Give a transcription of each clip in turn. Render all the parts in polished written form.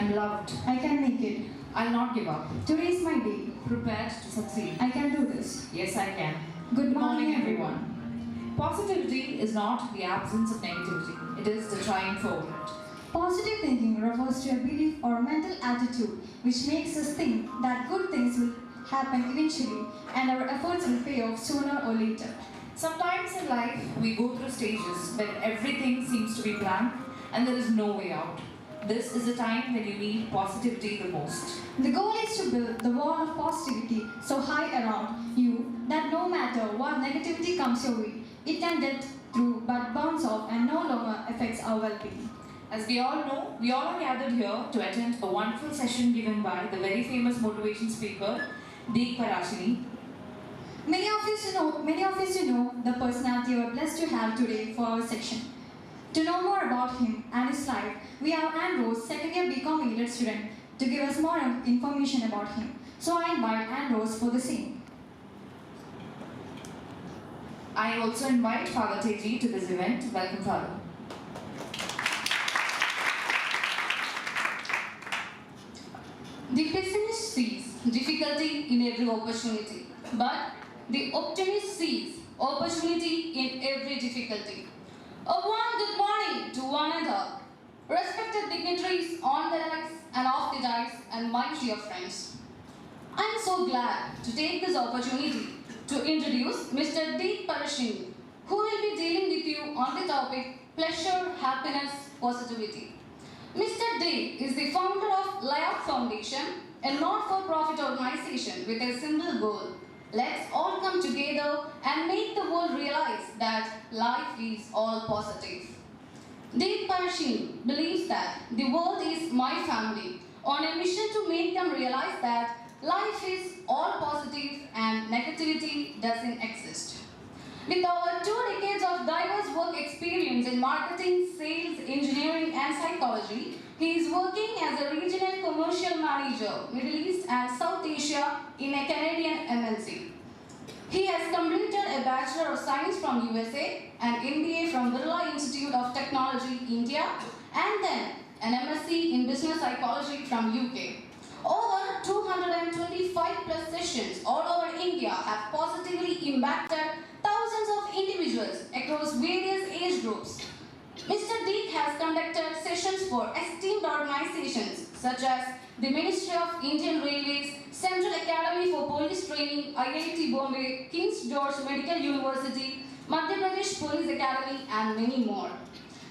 I'm loved. I can make it. I'll not give up. Today is my day. Prepared to succeed. I can do this. Yes, I can. Good morning, morning, everyone. Positivity is not the absence of negativity. It is the triumph over it. Positive thinking refers to a belief or mental attitude which makes us think that good things will happen eventually and our efforts will pay off sooner or later. Sometimes in life, we go through stages where everything seems to be blank and there is no way out. This is the time when you need positivity the most. The goal is to build the wall of positivity so high around you that no matter what negativity comes your way, it can get through but bounce off and no longer affects our well-being. As we all know, we all are gathered here to attend a wonderful session given by the very famous motivation speaker, DEEK PARASSINI. Many of you know the personality we are blessed to have today for our section. To know more about him and his life, we have Andros, second year BCom English student, to give us more information about him. So I invite Andros for the same. I also invite Father Teji to this event. Welcome, Father. The pessimist sees difficulty in every opportunity, but the optimist sees opportunity in every difficulty. A warm good morning to one and all, respected dignitaries on the dais and off the dais, and my dear friends. I am so glad to take this opportunity to introduce Mr. DEEK PARASSINI, who will be dealing with you on the topic Pleasure, Happiness, Positivity. Mr. DEEK is the founder of LIAP Foundation, a not-for-profit organization with a single goal. Let's all come together and make the world realize that life is all positive. DEEK PARASSINI believes that the world is my family, on a mission to make them realize that life is all positive and negativity doesn't exist. With over 2 decades of diverse work experience in marketing, sales, engineering, and psychology, he is working as a regional commercial manager, Middle East and South Asia in a Canadian MNC. He has completed a Bachelor of Science from USA, an MBA from Birla Institute of Technology, India, and then an MSc in Business Psychology from UK. Over 225 plus sessions all over India have positively impacted thousands of individuals across various age groups. Mr. DEEK has conducted sessions for esteemed organizations such as the Ministry of Indian Railways, Central Academy for Police Training, IIT Bombay, King's George Medical University, Madhya Pradesh Police Academy, and many more.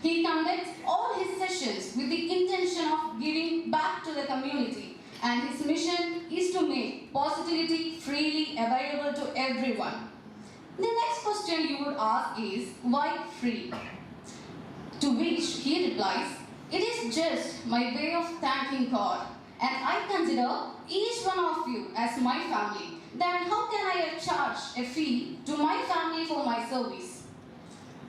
He conducts all his sessions with the intention of giving back to the community, and his mission is to make positivity freely available to everyone. The next question you would ask is, why free? To which he replies, it is just my way of thanking God, and I consider each one of you as my family. Then how can I charge a fee to my family for my service?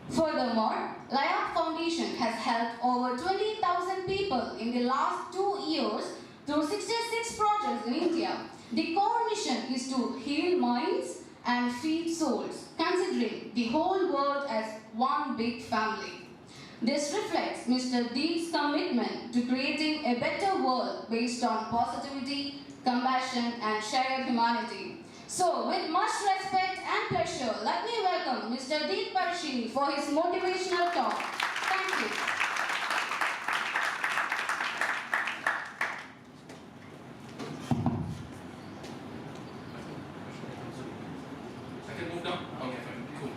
Furthermore, LIAP Foundation has helped over 20,000 people in the last 2 years through 66 projects in India. The core mission is to heal minds and feed souls, considering the whole world as one big family. This reflects Mr. DEEK's commitment to creating a better world based on positivity, compassion, and shared humanity. So, with much respect and pleasure, let me welcome Mr. DEEK PARASSINI for his motivational talk. Thank you. I can move down? Okay, fine, cool.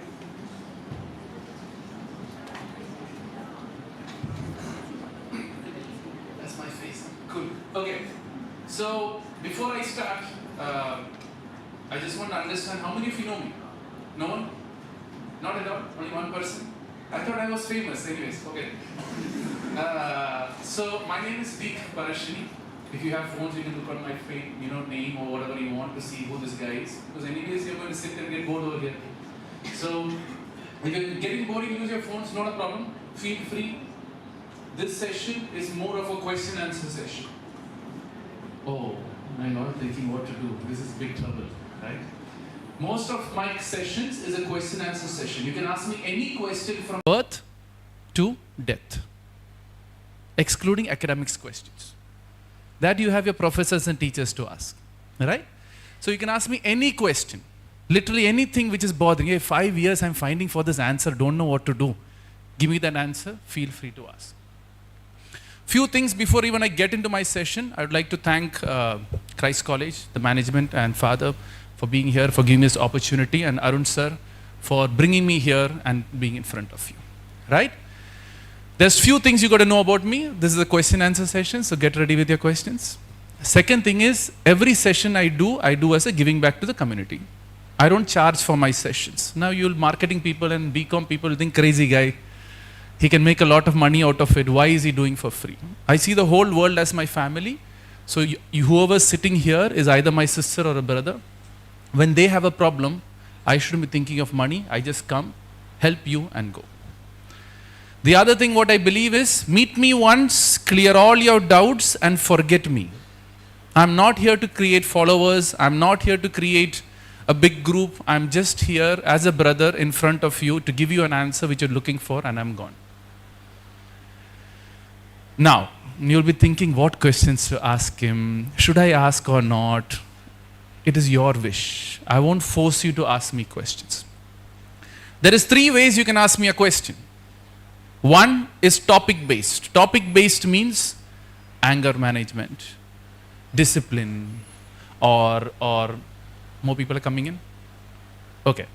That's my face. Cool. Okay. So before I start, I just want to understand how many of you know me? No one? Not at all? Only one person? I thought I was famous. Anyways, okay. So my name is DEEK PARASSINI. If you have phones, you can look on my name or whatever you want to see who this guy is. Because anyways, you're going to sit and get bored over here. So if you're getting bored, you use your phones, not a problem. Feel free. This session is more of a question answer session. Oh, I'm not thinking what to do. This is big trouble, right? Most of my sessions is a question answer session. You can ask me any question from birth to death, excluding academics questions. That you have your professors and teachers to ask. Right? So you can ask me any question. Literally anything which is bothering you. Hey, 5 years I'm finding for this answer, don't know what to do. Give me that answer, feel free to ask. Few things before even I get into my session, I would like to thank Christ College, the management and father for being here, for giving me this opportunity, and Arun sir for bringing me here and being in front of you. Right? There's few things you got to know about me. This is a question answer session, so get ready with your questions. Second thing is, every session I do as a giving back to the community. I don't charge for my sessions. Now you'll marketing people and BCom people think crazy guy. He can make a lot of money out of it. Why is he doing for free? I see the whole world as my family. So whoever's sitting here is either my sister or a brother. When they have a problem, I shouldn't be thinking of money. I just come, help you and go. The other thing what I believe is, meet me once, clear all your doubts and forget me. I'm not here to create followers. I'm not here to create a big group. I'm just here as a brother in front of you to give you an answer which you're looking for, and I'm gone. Now, you'll be thinking what questions to ask him. Should I ask or not? It is your wish. I won't force you to ask me questions. There is 3 ways you can ask me a question. One is topic based. Topic based means anger management, discipline, or more people are coming in? Okay.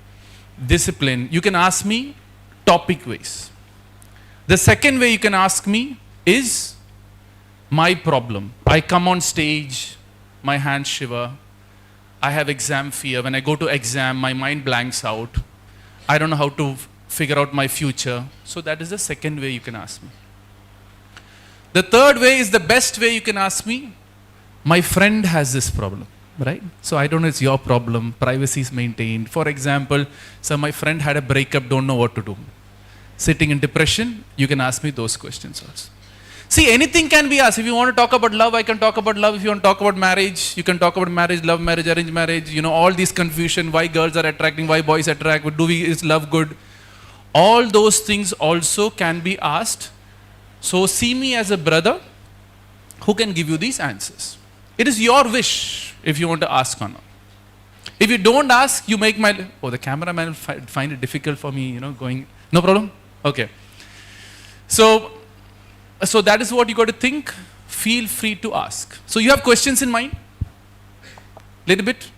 Discipline. You can ask me topic ways. The second way you can ask me is my problem. I come on stage, my hands shiver. I have exam fear. When I go to exam, my mind blanks out. I don't know how to figure out my future. So that is the second way you can ask me. The third way is the best way you can ask me. My friend has this problem, right? So I don't know, it's your problem. Privacy is maintained. For example, so my friend had a breakup, don't know what to do. Sitting in depression, you can ask me those questions also. See, anything can be asked. If you want to talk about love, I can talk about love. If you want to talk about marriage, you can talk about marriage, love marriage, arranged marriage. You know, all these confusion, why girls are attracting, why boys attract, is love good? All those things also can be asked. So see me as a brother who can give you these answers. It is your wish if you want to ask or not. If you don't ask, you make my... Oh, the cameraman will find it difficult for me, going... No problem? Okay. So that is what you got to think. Feel free to ask. So you have questions in mind? Little bit?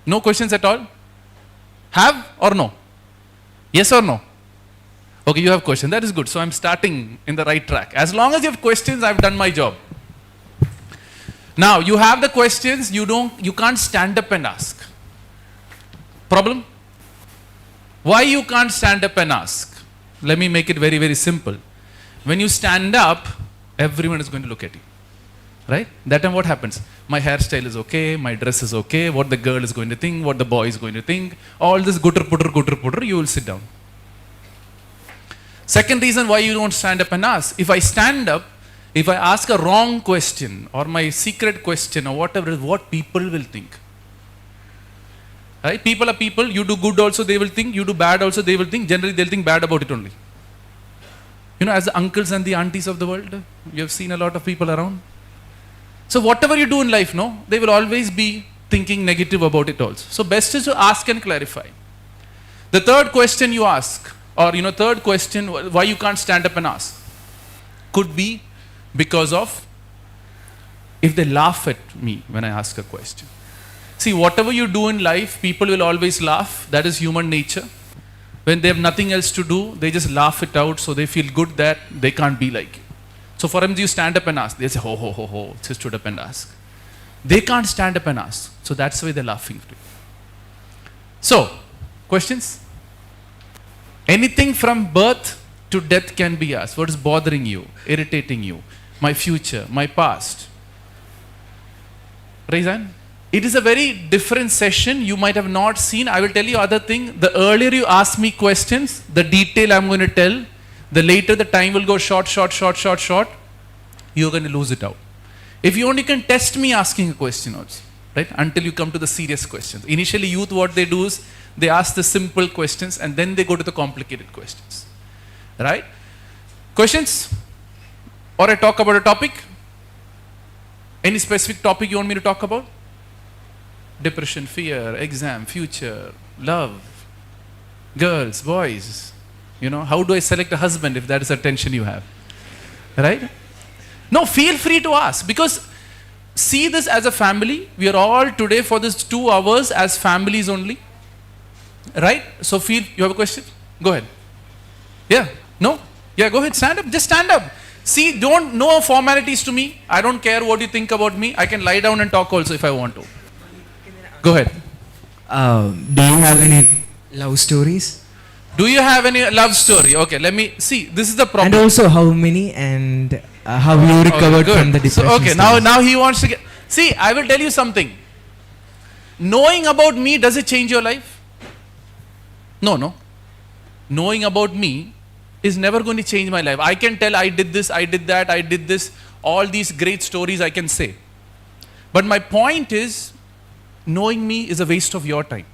No questions at all? Have or no? Yes or no? Okay, you have questions. That is good. So I'm starting in the right track. As long as you have questions, I've done my job. Now, you have the questions, you can't stand up and ask. Problem? Why you can't stand up and ask? Let me make it very, very simple. When you stand up, everyone is going to look at you. Right? That time what happens? My hairstyle is okay, my dress is okay, what the girl is going to think, what the boy is going to think, all this gutter putter, you will sit down. Second reason why you don't stand up and ask. If I stand up, if I ask a wrong question or my secret question or whatever, what people will think. Right? People are people. You do good also, they will think. You do bad also, they will think. Generally, they'll think bad about it only. As the uncles and the aunties of the world, you have seen a lot of people around. So whatever you do in life, they will always be thinking negative about it also. So best is to ask and clarify. The third question you ask, or third question, why you can't stand up and ask, could be because of if they laugh at me when I ask a question. See, whatever you do in life, people will always laugh. That is human nature. When they have nothing else to do, they just laugh it out, so they feel good that they can't be like you. So for them, you stand up and ask. They say, ho, ho, ho, ho. Just stood up and ask. They can't stand up and ask. So that's why they're laughing. So, questions? Anything from birth to death can be asked. What is bothering you, irritating you? My future, my past. Raise hand. It is a very different session. You might have not seen. I will tell you other thing. The earlier you ask me questions, the detail I'm going to tell, the later the time will go short. You're going to lose it out. If you only can test me asking a question also, right? Until you come to the serious questions. Initially, youth, what they do is, they ask the simple questions and then they go to the complicated questions. Right? Questions? Or I talk about a topic? Any specific topic you want me to talk about? Depression, fear, exam, future, love, girls, boys. How do I select a husband if that is a tension you have? Right? No, feel free to ask, because see this as a family. We are all today for this 2 hours as families only. Right? So you have a question? Go ahead. Yeah? No? Yeah, go ahead, stand up. Just stand up. See, no formalities to me. I don't care what you think about me. I can lie down and talk also if I want to. Go ahead. Do you have any love stories? Do you have any love story? Okay, let me see. This is the problem. And also how many, and how you recovered from the depression? So, okay, now he wants to get. See, I will tell you something. Knowing about me, does it change your life? No. Knowing about me is never going to change my life. I can tell I did this, I did that, I did this. All these great stories I can say. But my point is, knowing me is a waste of your time.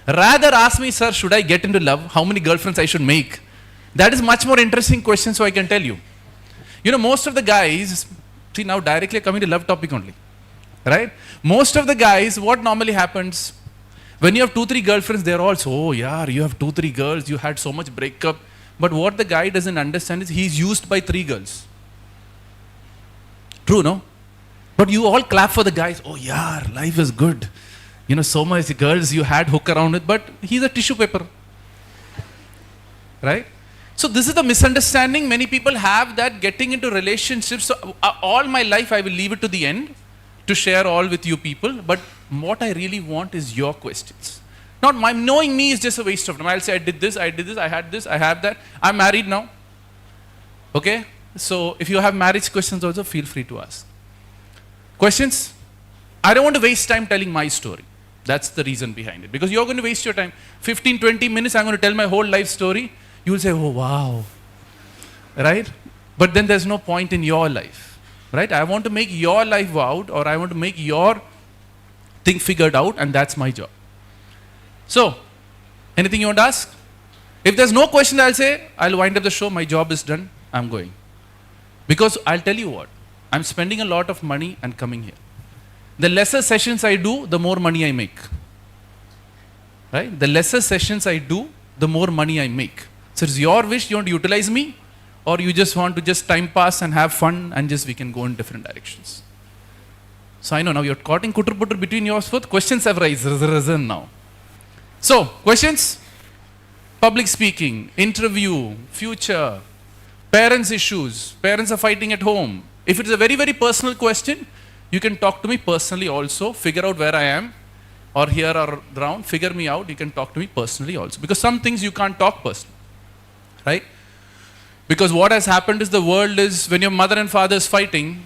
Rather ask me, sir, should I get into love? How many girlfriends I should make? That is much more interesting question, so I can tell you. Most of the guys, see now directly coming to love topic only. Right? Most of the guys, what normally happens, when you have 2-3 girlfriends, they're all so, oh yeah, you have 2-3 girls, you had so much breakup. But what the guy doesn't understand is he's used by 3 girls. True, no? But you all clap for the guys. Oh yeah, life is good. So much girls you had hook around with, but he's a tissue paper. Right? So this is the misunderstanding many people have, that getting into relationships, so all my life I will leave it to the end to share all with you people, but what I really want is your questions. Not my knowing me is just a waste of time. I'll say I did this, I had this, I have that. I'm married now. Okay? So if you have marriage questions also, feel free to ask. Questions? I don't want to waste time telling my story. That's the reason behind it. Because you're going to waste your time. 15, 20 minutes, I'm going to tell my whole life story. You will say, oh wow. Right? But then there's no point in your life. Right? I want to make your life wowed, or I want to make your thing figured out, and that's my job. So, anything you want to ask? If there's no question, I'll say, I'll wind up the show, my job is done, I'm going. Because I'll tell you what, I'm spending a lot of money and coming here. The lesser sessions I do, the more money I make. Right? The lesser sessions I do, the more money I make. So it's your wish, you want to utilize me, or you just want to just time pass and have fun and just we can go in different directions. So I know now you're caught in kutter-putter between yours both. Questions have risen now. So, questions? Public speaking, interview, future, parents' issues, parents are fighting at home. If it's a very, very personal question, you can talk to me personally also, figure out where I am, or here or around, figure me out, you can talk to me personally also. Because some things you can't talk personally, right? Because what has happened is the world is, when your mother and father is fighting,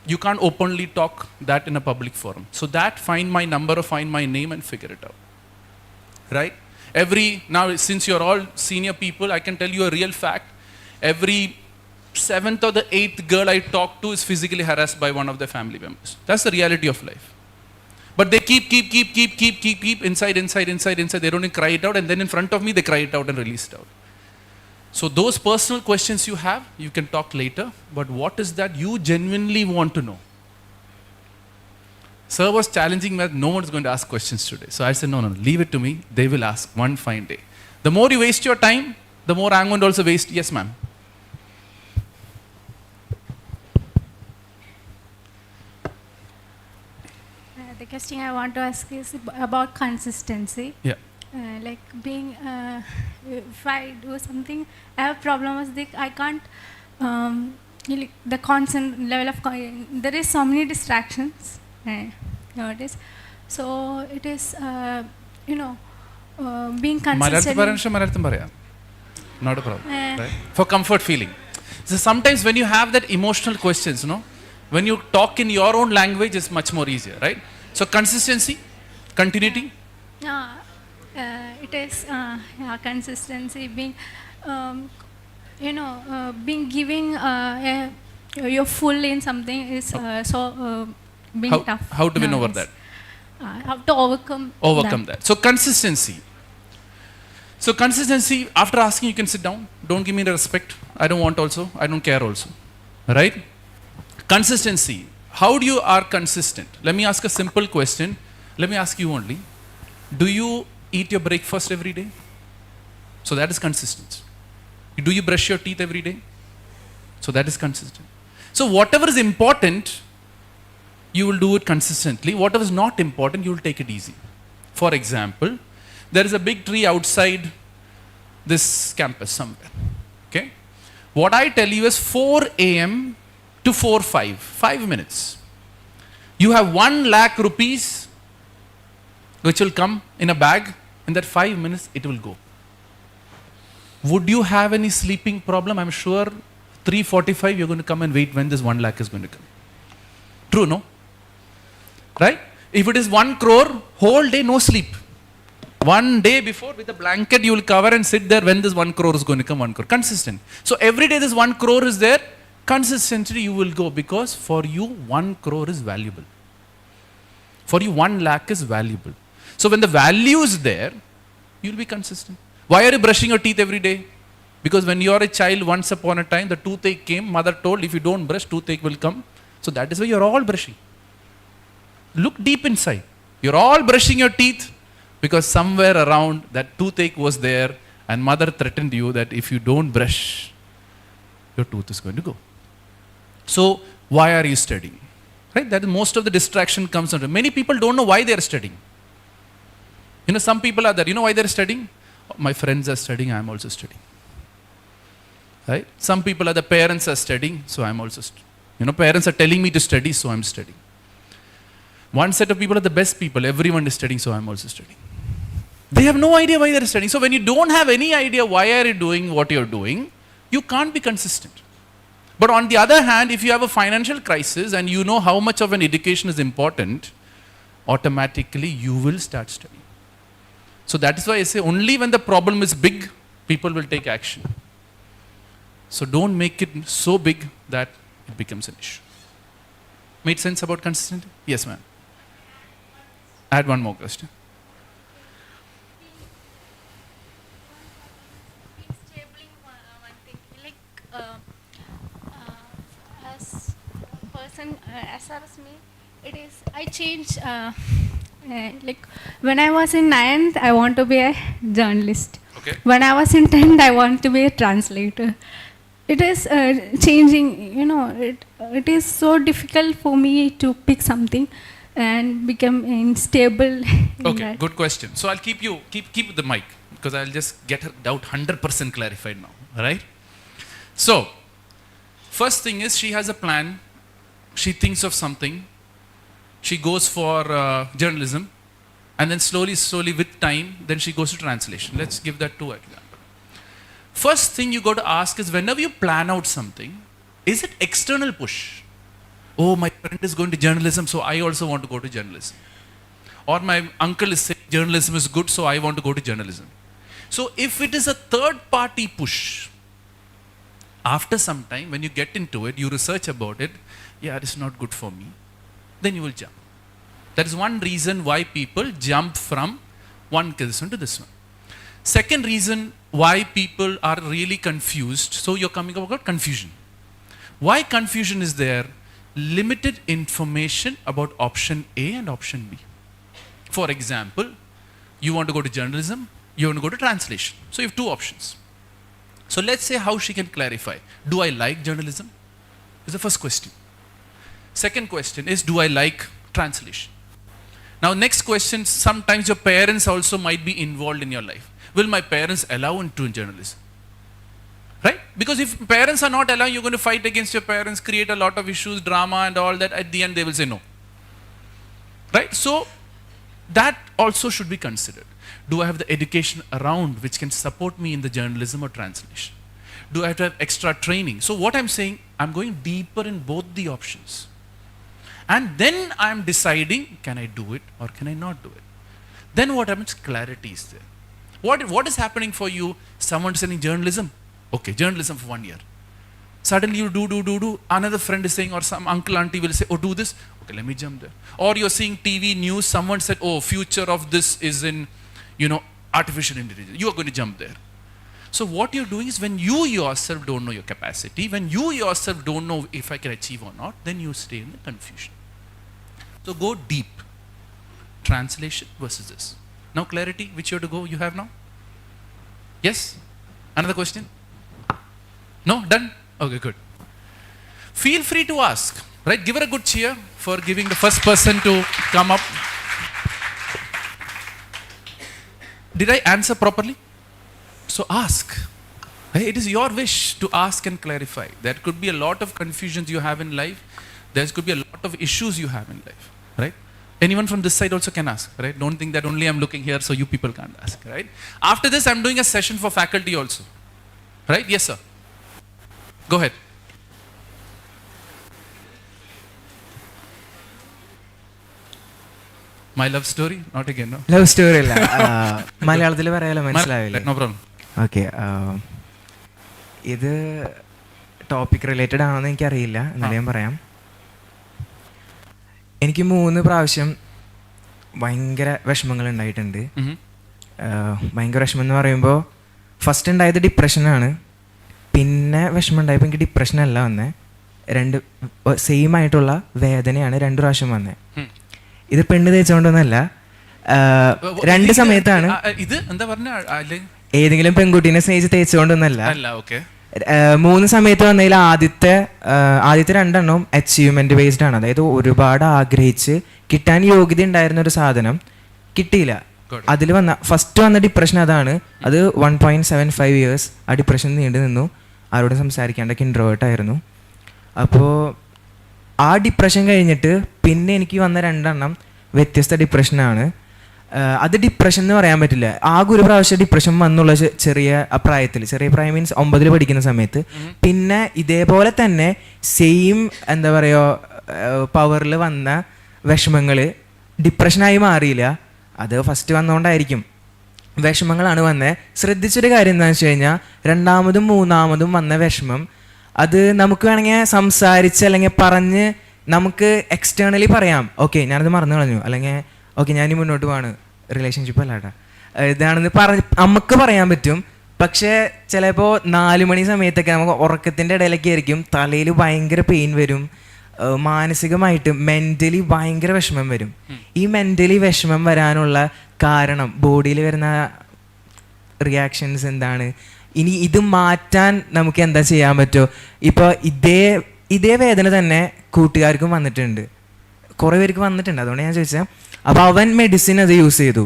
you can't openly talk that in a public forum. So that, find my number or find my name and figure it out, right? Now since you're all senior people, I can tell you a real fact. Every 7th or the 8th girl I talk to is physically harassed by one of their family members. That's the reality of life. But they keep inside. They don't even cry it out, and then in front of me they cry it out and release it out. So those personal questions you have, you can talk later, but what is that you genuinely want to know? Sir was challenging me that no one is going to ask questions today. So I said, no, leave it to me. They will ask one fine day. The more you waste your time, the more I'm going to also waste. Yes, ma'am. The question I want to ask is about consistency. Yeah. Like being, if I do something, I have problem with I can't, the constant level of, there is so many distractions nowadays. So it is, being consistent. Not a problem. Right? For comfort feeling. So sometimes when you have that emotional questions, when you talk in your own language, it's much more easier, right? So consistency, continuity. It is consistency, being, being giving your full in something is being tough. How to win over that? How to overcome that. So consistency. After asking, you can sit down. Don't give me the respect. I don't want also. I don't care also. Right? Consistency. how do you are consistent? Let me ask a simple question. Let me ask you only. Do you eat your breakfast every day? So that is consistent. Do you brush your teeth every day? So that is consistent. So whatever is important, you will do it consistently. Whatever is not important, you will take it easy. For example, there is a big tree outside this campus somewhere. Okay? What I tell you is 4 a.m. to 4:05, 5 minutes. You have 1 lakh rupees which will come in a bag. In that 5 minutes, it will go. Would you have any sleeping problem? I'm sure 3:45 you're going to come and wait when this 1 lakh is going to come. True, no? Right? If it is 1 crore, whole day no sleep. 1 day before with a blanket you will cover and sit there when this 1 crore is going to come, 1 crore. Consistent. So every day this 1 crore is there, consistently you will go because for you 1 crore is valuable. For you 1 lakh is valuable. So when the value is there, you will be consistent. Why are you brushing your teeth every day? Because when you are a child, once upon a time, the toothache came, mother told, if you don't brush, toothache will come. So that is why you are all brushing. Look deep inside. You are all brushing your teeth because somewhere around that toothache was there and mother threatened you that if you don't brush, your tooth is going to go. So why are you studying? Right? That is most of the distraction comes from. Many people don't know why they are studying. You know, some people are there. You know why they are studying? My friends are studying, I am also studying. Right? Some people are the parents are studying, so I am also studying. You know, parents are telling me to study, so I am studying. One set of people are the best people. Everyone is studying, so I am also studying. They have no idea why they are studying. So when you don't have any idea why are you doing what you are doing, you can't be consistent. But on the other hand, if you have a financial crisis and you know how much of an education is important, automatically you will start studying. So that is why I say only when the problem is big, people will take action. So don't make it so big that it becomes an issue. Made sense about consistency? Yes, ma'am. I had one more question. Stabling one thing, like as a person, as far as me, it is, I change, like when I was in 9th, I want to be a journalist. Okay. When I was in 10th, I want to be a translator. It is changing, you know, it is so difficult for me to pick something and become stable. Okay, good question. So I'll keep the mic because I'll just get her doubt 100% clarified now. Alright? So, first thing is she has a plan. She thinks of something. She goes for journalism. And then slowly with time, then she goes to translation. Let's give that two examples. First thing you got to ask is whenever you plan out something, is it external push? Oh, my friend is going to journalism, so I also want to go to journalism. Or my uncle is saying journalism is good, so I want to go to journalism. So if it is a third party push, after some time when you get into it, you research about it, yeah, it's not good for me, then you will jump. That is one reason why people jump from one question to this one. Second reason why people are really confused, so you're coming about confusion. Why confusion is there? Limited information about option A and option B. For example, you want to go to journalism, you want to go to translation. So you have two options. So let's say how she can clarify. Do I like journalism? Is the first question. Second question is, do I like translation? Now next question, sometimes your parents also might be involved in your life. Will my parents allow into journalism? Right? Because if parents are not allowing, you're going to fight against your parents, create a lot of issues, drama and all that. At the end, they will say no. Right? So, that also should be considered. Do I have the education around which can support me in the journalism or translation? Do I have to have extra training? So what I'm saying, I'm going deeper in both the options. And then I'm deciding, can I do it or can I not do it? Then what happens? Clarity is there. What is happening for you? Someone studying journalism. Okay, journalism for 1 year. Suddenly you do. Another friend is saying, or some uncle, auntie will say, oh, do this. Okay, let me jump there. Or you're seeing TV news, someone said, oh, future of this is in, artificial intelligence. You are going to jump there. So what you're doing is, when you yourself don't know your capacity, when you yourself don't know if I can achieve or not, then you stay in the confusion. So go deep. Translation versus this. Now clarity, which you have to go, you have now? Yes? Another question? No? Done? Okay, good. Feel free to ask. Right? Give her a good cheer for giving the first person to come up. Did I answer properly? So ask. Hey, it is your wish to ask and clarify. There could be a lot of confusions you have in life. There could be a lot of issues you have in life. Right? Anyone from this side also can ask. Right? Don't think that only I'm looking here so you people can't ask. Right? After this, I'm doing a session for faculty also. Right? Yes, sir. Go ahead. My love story? Not again, no? Love story അല്ല, മലയാളത്തിൽ പറയാലോ, മനസ്സിലാവില്ലേ? No problem. Okay, ഇത് topic related ആണെന്ന് എനിക്കറിയില്ല, എന്നാലും ഞാൻ പറയാം. എനിക്ക് 3 പ്രാവശ്യം ഭയങ്കര വിഷമങ്ങൾ ഉണ്ടായിട്ടുണ്ട്. ഭയങ്കര വിഷമം എന്ന് പറയുമ്പോൾ ഫസ്റ്റ് ഉണ്ടായത് ഡിപ്രഷനാണ്. പിന്നെ വിഷമം ഉണ്ടായപ്പോൾ എനിക്ക് ഡിപ്രഷനല്ല വന്നേ, 2 സെയിം ആയിട്ടുള്ള വേദനയാണ് 2 പ്രാവശ്യം വന്നേ. ഇത് പെണ്ണ് തേച്ചുകൊണ്ടൊന്നല്ല, 2 സമയത്താണ്. ഇത് എന്താ പറഞ്ഞ, ഏതെങ്കിലും പെൺകുട്ടീനെ സ്നേഹിച്ച് തേച്ചുകൊണ്ടൊന്നല്ല. 3 സമയത്ത് വന്നതിൽ ആദ്യത്തെ 2 അച്ചീവ്മെന്റ് ബേസ്ഡ് ആണ്. അതായത് ഒരുപാട് ആഗ്രഹിച്ച് കിട്ടാൻ യോഗ്യത ഉണ്ടായിരുന്ന ഒരു സാധനം കിട്ടിയില്ല. അതിൽ ഫസ്റ്റ് വന്ന ഡിപ്രഷൻ അതാണ്. അത് 1.75 years ആ ഡിപ്രഷൻ നീണ്ടു നിന്നു. ആരോടും സംസാരിക്കാണ്ടൊക്കെ ഇൻട്രോവേർട്ട് ആയിരുന്നു. അപ്പോൾ ആ ഡിപ്രഷൻ കഴിഞ്ഞിട്ട് പിന്നെ എനിക്ക് വന്ന 2 വ്യത്യസ്ത ഡിപ്രഷനാണ്. അത് ഡിപ്രഷൻ എന്ന് പറയാൻ പറ്റില്ല. ആകെ ഒരു പ്രാവശ്യം ഡിപ്രഷൻ വന്നുള്ള ചെറിയ പ്രായത്തിൽ, ചെറിയ പ്രായം മീൻസ് 9ൽ പഠിക്കുന്ന സമയത്ത്. പിന്നെ ഇതേപോലെ തന്നെ സെയിം എന്താ പറയുക പവറിൽ വന്ന വിഷമങ്ങൾ ഡിപ്രഷനായി മാറിയില്ല. അത് ഫസ്റ്റ് വന്നുകൊണ്ടായിരിക്കും. വിഷമങ്ങളാണ് വന്നത്. ശ്രദ്ധിച്ചൊരു കാര്യം എന്താണെന്ന് വെച്ച് കഴിഞ്ഞാൽ, 2ാമതും 3ാമതും വന്ന വിഷമം അത് നമുക്ക് വേണമെങ്കിൽ സംസാരിച്ച് അല്ലെങ്കിൽ പറഞ്ഞ് നമുക്ക് എക്സ്റ്റേണലി പറയാം, ഓക്കെ ഞാനത് മറന്നു കളഞ്ഞു, അല്ലെങ്കിൽ ഓക്കെ ഞാനിനി മുന്നോട്ട് പോവാണ്, റിലേഷൻഷിപ്പ് അല്ലാട്ടാ ഇതാണെന്ന് പറഞ്ഞ് നമുക്ക് പറയാൻ പറ്റും. പക്ഷേ ചിലപ്പോൾ 4 മണി സമയത്തൊക്കെ നമുക്ക് ഉറക്കത്തിൻ്റെ ഇടയിലൊക്കെ ആയിരിക്കും തലയിൽ ഭയങ്കര പെയിൻ വരും, മാനസികമായിട്ട് മെൻ്റലി ഭയങ്കര വിഷമം വരും. ഈ മെൻ്റലി വിഷമം വരാനുള്ള കാരണം, ബോഡിയിൽ വരുന്ന റിയാക്ഷൻസ് എന്താണ്, ഇനി ഇത് മാറ്റാൻ നമുക്ക് എന്താ ചെയ്യാൻ പറ്റുമോ? ഇപ്പോൾ ഇതേ വേദന തന്നെ കൂട്ടുകാർക്കും വന്നിട്ടുണ്ട്, കുറേ പേർക്ക് വന്നിട്ടുണ്ട്. അതുകൊണ്ട് ഞാൻ ചോദിച്ചത്. അപ്പോൾ അവൻ മെഡിസിൻ അത് യൂസ് ചെയ്തു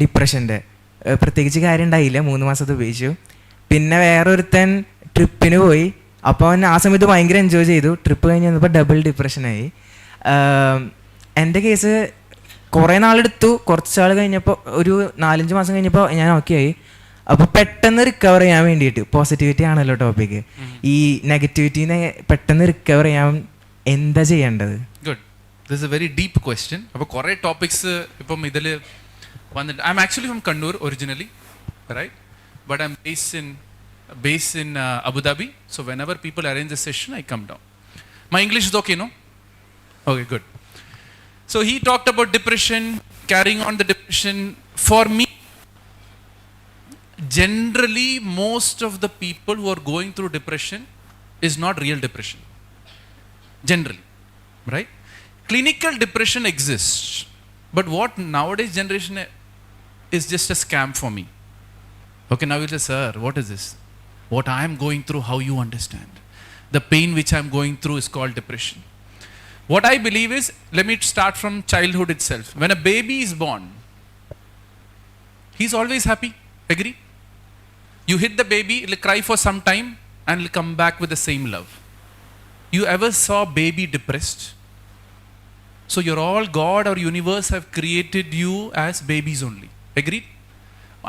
ഡിപ്രഷൻ്റെ, പ്രത്യേകിച്ച് കാര്യം ഉണ്ടായില്ല, 3 മാസത്തെ ഉപയോഗിച്ചു. പിന്നെ വേറൊരുത്തൻ ട്രിപ്പിന് പോയി. അപ്പോൾ അവൻ ആ സമയത്ത് ഭയങ്കര എൻജോയ് ചെയ്തു. ട്രിപ്പ് കഴിഞ്ഞ് വന്നപ്പോൾ ഡബിൾ ഡിപ്രഷനായി. എൻ്റെ കേസ് കുറേ നാളെടുത്തു. കുറച്ച് നാൾ കഴിഞ്ഞപ്പോൾ, ഒരു 4-5 മാസം കഴിഞ്ഞപ്പോൾ ഞാൻ ഓക്കെ ആയി. അപ്പോൾ പെട്ടെന്ന് റിക്കവർ ചെയ്യാൻ വേണ്ടിയിട്ട്, പോസിറ്റിവിറ്റി ആണല്ലോ ടോപ്പിക്ക്, ഈ നെഗറ്റിവിറ്റീനെ പെട്ടെന്ന് റിക്കവർ ചെയ്യാൻ എന്താ ചെയ്യേണ്ടത്? Good, this a very deep question. അപ്പോൾ കുറേ ടോപ്പിക്സ് ഇപ്പം ഇതിൽ വന്നിട്ട്. I'm actually from Kannur originally, right, but I'm based in Abu Dhabi. So whenever people arrange a session, I come down. My English is okay, no? Okay, good. So he talked about depression, carrying on the depression. For me, generally, most of the people who are going through depression is not real depression. Generally, right? Clinical depression exists, but what nowadays generation is just a scam for me. Okay, now you say, sir, what is this? What I am going through, how you understand? The pain which I am going through is called depression. What I believe is, let me start from childhood itself. When a baby is born, he's always happy. Agree? You hit the baby, it'll cry for some time and it'll come back with the same love. You ever saw baby depressed? So you're all God or universe have created you as babies only. Agreed?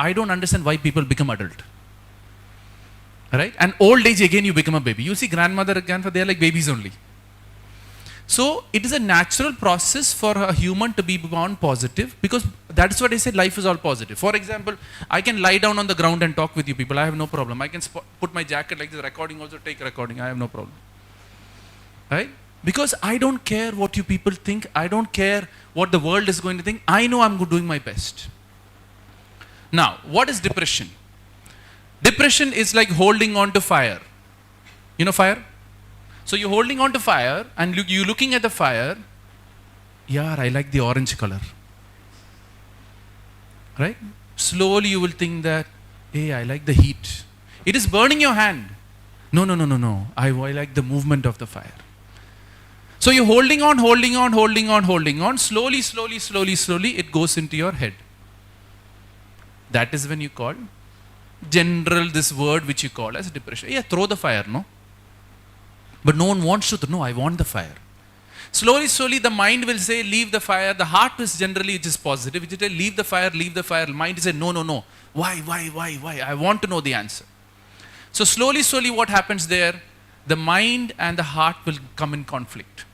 I don't understand why people become adult. Right? And old age again you become a baby. You see grandmother, grandfather, they are like babies only. So it is a natural process for a human to be born positive, because that's what I said, life is all positive. For example, I can lie down on the ground and talk with you people. I have no problem. I can put my jacket like this, recording also, take recording. I have no problem. Right? Because I don't care what you people think. I don't care what the world is going to think. I know I'm doing my best. Now, what is depression? Depression is like holding on to fire. You know fire? So you're holding on to fire and you're looking at the fire. Yeah, I like the orange color. Right? Slowly you will think that, hey, I like the heat. It is burning your hand. No. I like the movement of the fire. So you're holding on. Slowly, it goes into your head. That is when you call general this word which you call as depression. Yeah, throw the fire, no? But no one wants to know, I want the fire. Slowly, the mind will say, leave the fire. The heart is generally, it is positive. It will say, leave the fire. Mind is say, no. Why? I want to know the answer. So slowly, what happens there? The mind and the heart will come in conflict.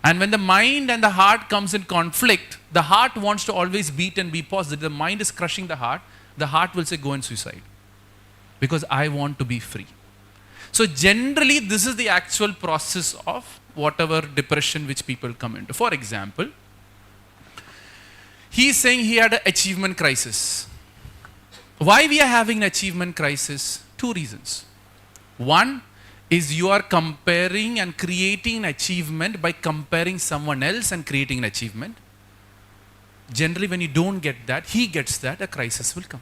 And when the mind and the heart comes in conflict, the heart wants to always beat and be positive. The mind is crushing the heart. The heart will say, go and suicide. Because I want to be free. So generally, this is the actual process of whatever depression which people come into. For example, he is saying he had an achievement crisis. Why we are having an achievement crisis? 2 reasons. One is you are comparing and creating an achievement by comparing someone else and creating an achievement. Generally, when you don't get that, he gets that, a crisis will come.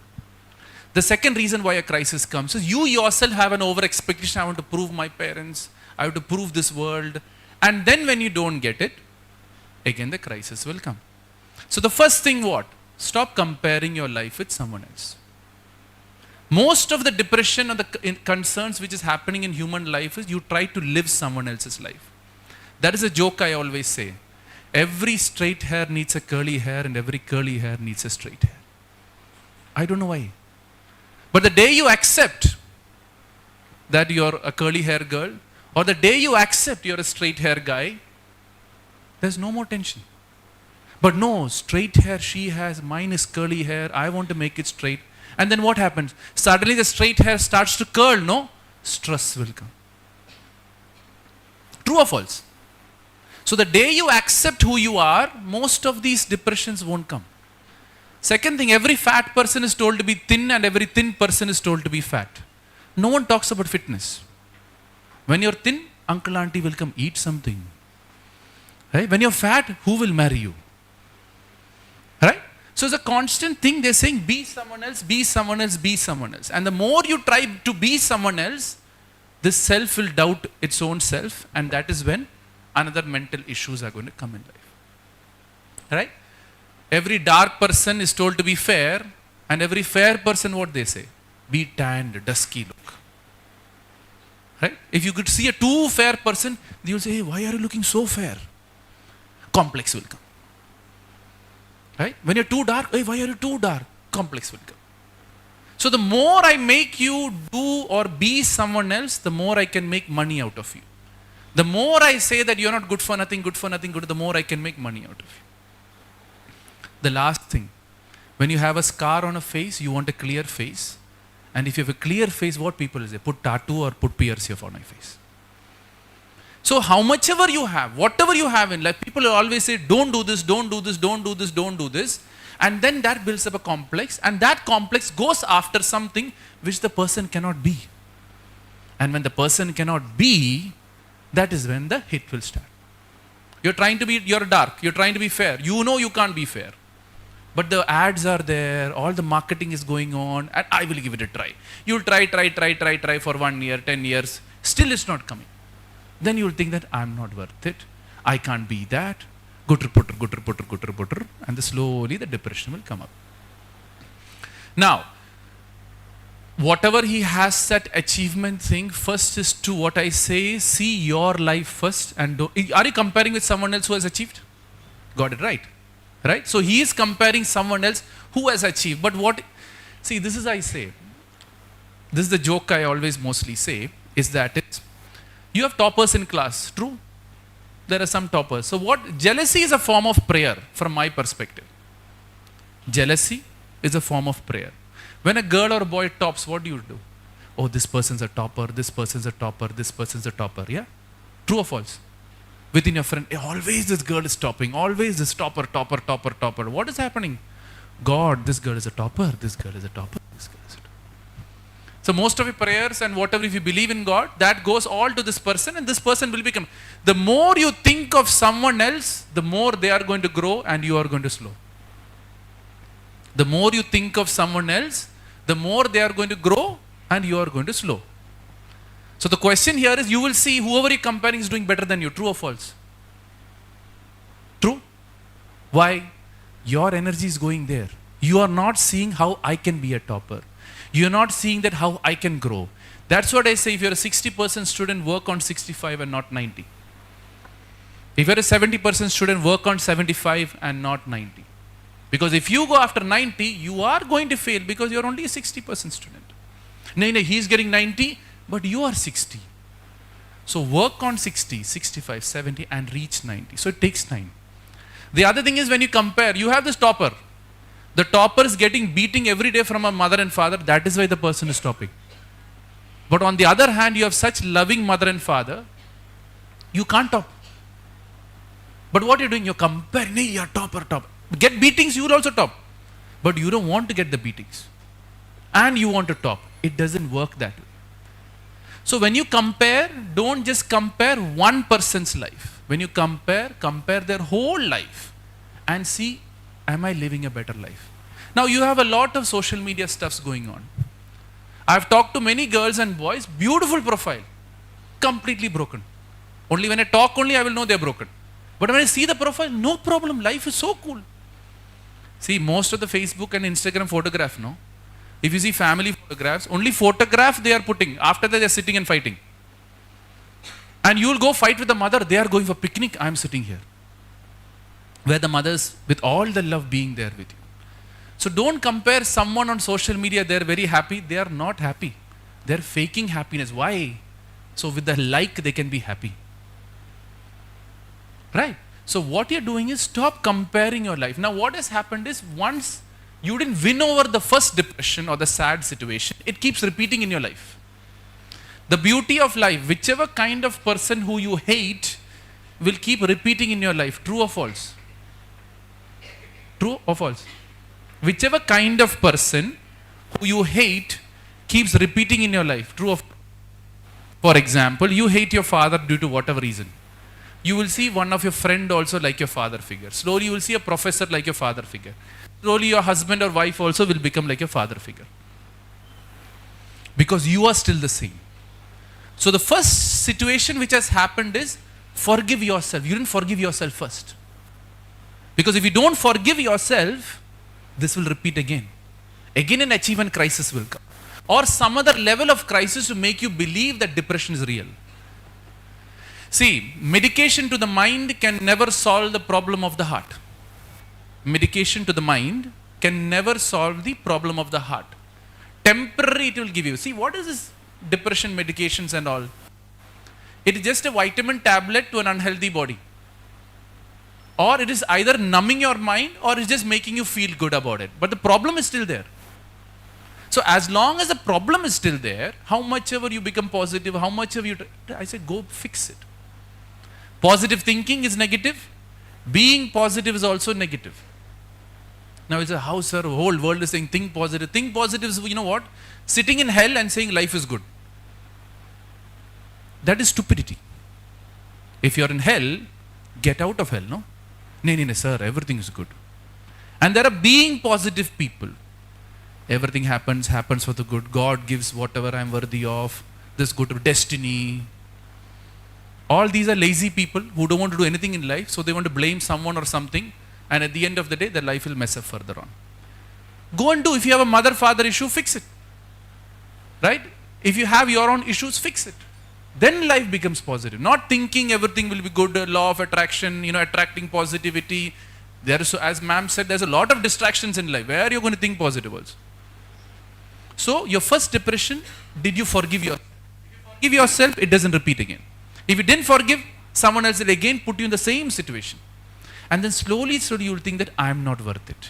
The second reason why a crisis comes is you yourself have an over expectation. I want to prove my parents. I have to prove this world. And then when you don't get it, again the crisis will come. So the first thing what? Stop comparing your life with someone else. Most of the depression or the concerns which is happening in human life is you try to live someone else's life. That is a joke I always say. Every straight hair needs a curly hair and every curly hair needs a straight hair. I don't know why. But the day you accept that you're a curly hair girl or the day you accept you're a straight hair guy, there's no more tension. But no, straight hair she has, mine is curly hair, I want to make it straight. And then what happens? Suddenly the straight hair starts to curl, no? Stress will come. True or false? So the day you accept who you are, most of these depressions won't come. Second thing, every fat person is told to be thin and every thin person is told to be fat. No one talks about fitness. When you're thin, uncle, auntie will come eat something. Right? When you're fat, who will marry you? Right? So it's a constant thing. They're saying be someone else, be someone else, be someone else. And the more you try to be someone else, this self will doubt its own self, and that is when another mental issues are going to come in life. Right? Every dark person is told to be fair, and every fair person, what they say? Be tanned, dusky look. Right? If you could see a too fair person, they will say, hey, why are you looking so fair? Complex will come. Right? When you're too dark, hey, why are you too dark? Complex will come. So the more I make you do or be someone else, the more I can make money out of you. The more I say that you're not good for nothing, the more I can make money out of you. The last thing, when you have a scar on a face, you want a clear face. And if you have a clear face, what people will say? Put tattoo or put pierce here for my face. So how much ever you have, whatever you have in life, people will always say, don't do this, don't do this, don't do this, don't do this. And then that builds up a complex, and that complex goes after something which the person cannot be. And when the person cannot be, that is when the hit will start. You're dark, you're trying to be fair. You know you can't be fair. But the ads are there, all the marketing is going on, and I will give it a try. You'll try for 1 year, 10 years, still it's not coming. Then you'll think that I'm not worth it, I can't be that, gutter, and slowly the depression will come up. Now, whatever he has that achievement thing, first is to what I say, see your life first. And are you comparing with someone else who has achieved? Got it right? Right? So he is comparing someone else who has achieved. But see, this is I say, this is the joke I always mostly say, is that you have toppers in class, true? There are some toppers. So jealousy is a form of prayer from my perspective. Jealousy is a form of prayer. When a girl or a boy tops, what do you do? Oh, this person's a topper, this person's a topper, this person's a topper. Yeah? True or false? Within your friend, always this girl is topping, always this topper. What is happening? God, this girl is a topper, this girl is a topper, this girl is a topper. So most of your prayers and whatever, if you believe in God, that goes all to this person, and this person will become. The more you think of someone else, the more they are going to grow and you are going to slow. The more you think of someone else, the more they are going to grow and you are going to slow. So the question here is, you will see whoever you are comparing is doing better than you. True or false? True. Why? Your energy is going there. You are not seeing how I can be a topper. You are not seeing that how I can grow. That's what I say, if you are a 60% student, work on 65 and not 90. If you are a 70% student, work on 75 and not 90. Because if you go after 90, you are going to fail because you are only a 60% student. No, he is getting 90, but you are 60. So work on 60, 65, 70 and reach 90. So it takes time. The other thing is, when you compare, you have this topper. The topper is getting beating every day from a mother and father. That is why the person is topping. But on the other hand, you have such loving mother and father, you can't top. But what you're doing, you're comparing, hey, you're topper. Get beatings, you will also top. But you don't want to get the beatings. And you want to top. It doesn't work that way. So when you compare, don't just compare one person's life. When you compare their whole life and see, am I living a better life? Now you have a lot of social media stuffs going on. I've talked to many girls and boys, beautiful profile, completely broken. Only when I talk only I will know they're broken. But when I see the profile, no problem, life is so cool. See, most of the Facebook and Instagram photograph, no? If you see family photographs, only photograph they are putting. After that they are sitting and fighting. And you will go fight with the mother, they are going for picnic, I am sitting here. Where the mothers, with all the love, being there with you. So don't compare someone on social media, they are very happy. They are not happy. They are faking happiness. Why? So with the like, they can be happy. Right? So what you're doing is, stop comparing your life. Now what has happened is, once you didn't win over the first depression or the sad situation, it keeps repeating in your life. The beauty of life, whichever kind of person who you hate will keep repeating in your life. True or false? True or false? Whichever kind of person who you hate keeps repeating in your life. True or false? For example, you hate your father due to whatever reason. You will see one of your friend also like your father figure. Slowly you will see a professor like your father figure. Slowly your husband or wife also will become like your father figure. Because you are still the same. So the first situation which has happened is, forgive yourself. You didn't forgive yourself first. Because if you don't forgive yourself, this will repeat again. Again an achievement crisis will come. Or some other level of crisis to make you believe that depression is real. See, medication to the mind can never solve the problem of the heart. Medication to the mind can never solve the problem of the heart. Temporary it will give you. See, what is this depression medications and all? It is just a vitamin tablet to an unhealthy body. Or it is either numbing your mind or it's just making you feel good about it. But the problem is still there. So as long as the problem is still there, how much ever you become positive, how much ever you... I say, go fix it. Positive thinking is negative. Being positive is also negative. Now it's a house, sir, the whole world is saying think positive. Think positive is, you know what? Sitting in hell and saying life is good. That is stupidity. If you are in hell, get out of hell, no? No, sir, everything is good. And there are being positive people. Everything happens for the good. God gives whatever I am worthy of. This good destiny. All these are lazy people who don't want to do anything in life, so they want to blame someone or something, and at the end of the day, their life will mess up further on. Go and do. If you have a mother-father issue, fix it. Right? If you have your own issues, fix it. Then life becomes positive. Not thinking everything will be good, law of attraction, attracting positivity. There is, as ma'am said, there's a lot of distractions in life. Where are you going to think positive also? So, your first depression, did you forgive yourself? If you forgive yourself, it doesn't repeat again. If you didn't forgive, someone else will again put you in the same situation. And then slowly you will think that I am not worth it.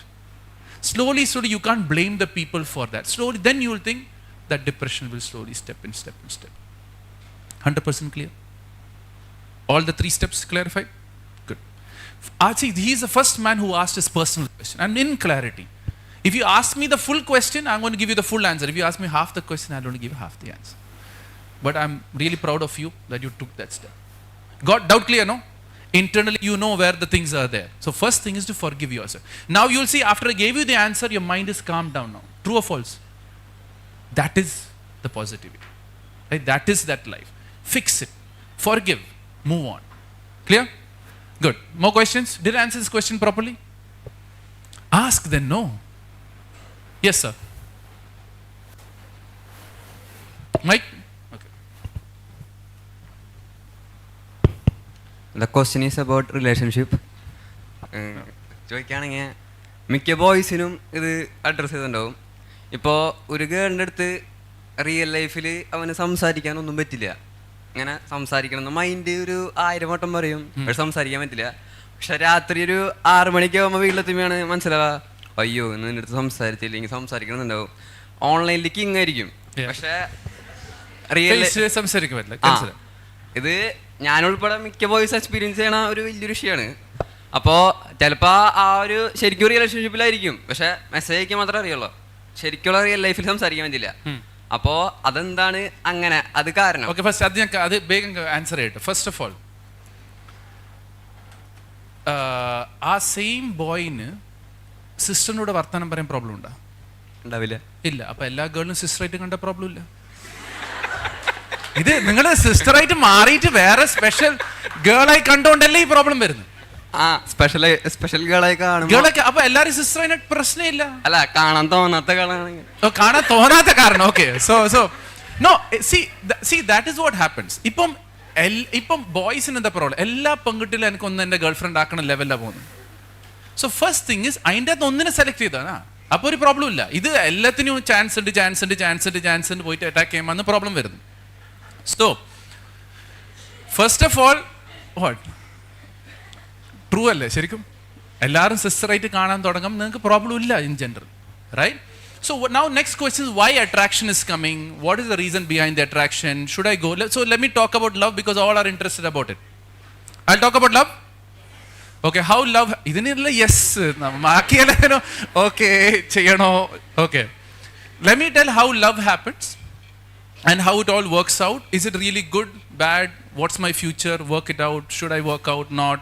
Slowly you can't blame the people for that. Slowly, then you will think that depression will slowly step in step. 100% clear? All the 3 steps clarified? Good. He is the first man who asked his personal question. And in clarity, If you ask me the full question, I'm going to give you the full answer. If you ask me half the question, I'll only give you half the answer. But I'm really proud of you that you took that step. Got doubt clear, no? Internally, you know where the things are there. So first thing is to forgive yourself. Now you'll see, after I gave you the answer, your mind is calmed down now. True or false? That is the positivity. Right? That is that life. Fix it. Forgive. Move on. Clear? Good. More questions? Did I answer this question properly? Ask, then no. Yes, sir. Mike? Okay. The question is about relationship. ചോദിക്കുകയാണെങ്കിൽ മിക്ക ബോയ്സിനും ഇത് address ചെയ്തിട്ടുണ്ടാവും. ഇപ്പോൾ ഒരു ഗേളിൻ്റെ അടുത്ത് real ലൈഫിൽ അവന് സംസാരിക്കാനൊന്നും പറ്റില്ല. അങ്ങനെ സംസാരിക്കണം മൈൻഡ് ഒരു 1000 വട്ടം പറയും, പക്ഷെ സംസാരിക്കാൻ പറ്റില്ല. പക്ഷെ രാത്രി ഒരു 6 മണിക്ക് ആകുമ്പോൾ വീട്ടിലെത്തുമ്പോഴാണ് മനസ്സിലാവുക, അയ്യോ ഇന്ന് എൻ്റെ അടുത്ത് സംസാരിച്ചില്ലെങ്കിൽ സംസാരിക്കണമെന്നുണ്ടാവും. ഓൺലൈനിൽ കിങ് ആയിരിക്കും, പക്ഷേ റിയൽ സംസാരിക്കാൻ പറ്റില്ല. ഇത് ഞാനുൾപ്പെടെ മിക്ക ബോയ്സ് എക്സ്പീരിയൻസ് ചെയ്യണ ഒരു വലിയൊരു വിഷയമാണ്. അപ്പോൾ ചിലപ്പോൾ ആ ഒരു ശരിക്കും റിലേഷൻഷിപ്പിലായിരിക്കും, പക്ഷെ മെസ്സേജ് അയക്കാൻ മാത്രമേ അറിയുള്ളൂ, ശരിക്കുള്ള റിയൽ ലൈഫിൽ സംസാരിക്കാൻ പറ്റില്ല. അപ്പോൾ അതെന്താണ് അങ്ങനെ, അത് കാരണം? ഓക്കെ, ഫസ്റ്റ് അത് ഞാൻ അത് വേഗം ആൻസർ ചെയ്യട്ടെ. ഫസ്റ്റ് ഓഫ് ഓൾ, ആ സെയിം ബോയിന് സിസ്റ്ററിനോട് വർത്തമാനം പറയാൻ പ്രോബ്ലം ഉണ്ടോ? ഉണ്ടാവില്ല. ഇല്ല. അപ്പോൾ എല്ലാ ഗേളിനും സിസ്റ്ററായിട്ട് കണ്ട പ്രോബ്ലം ഇല്ല. ഇത് നിങ്ങൾ സിസ്റ്ററായിട്ട് മാറിയിട്ട് വേറെ സ്പെഷ്യൽ ഗേളായി കണ്ടോണ്ടല്ലേ ഈ പ്രോബ്ലം വരുന്നത്. സ്പെഷ്യൽ ഗേളായി കാണും. അപ്പൊ എല്ലാരും സിസ്റ്ററായിട്ട് പ്രശ്നമില്ല. അല്ല, കാണാൻ തോന്നാത്ത ഗേളാണെങ്കിൽ കാണാൻ തോന്നാത്ത കാരണം. Okay, so no, see that is what happens. ഇപ്പം ബോയ്സിന് എന്താ പ്രോബ്ലം? എല്ലാ പെൺകുട്ടികളും എനിക്കൊന്ന് എൻ്റെ ഗേൾ ഫ്രണ്ട് ആക്കണ ലെവലിലാണ് പോകുന്നത്. സോ ഫസ്റ്റ് തിങ് ഇസ് അതിൻ്റെ അകത്ത് ഒന്നിനെ സെലക്ട് ചെയ്താണ്. അപ്പോൾ ഒരു പ്രോബ്ലം ഇല്ല. ഇത് എല്ലാത്തിനും ചാൻസ് ഉണ്ട് പോയിട്ട് അറ്റാക്ക് ചെയ്യുമ്പോൾ പ്രോബ്ലം വരുന്നു. So first of all, what true അല്ലേ? ശരിക്കും എല്ലാവരും സിസ്റ്ററായിട്ട് കാണാൻ തുടങ്ങും, നിങ്ങൾക്ക് പ്രോബ്ലം ഇല്ല in general, right? So now next question is why attraction is coming? What is the reason behind the attraction? Should I go? So let me talk about love because all are interested about it. I'll talk about love. Okay, how love? Idinilla yes. Maakiyaleno. Okay, cheyano. Okay. Let me tell how love happens and how it all works out. Is it really good, bad? What's my future? Work it out. Should I work out? Not.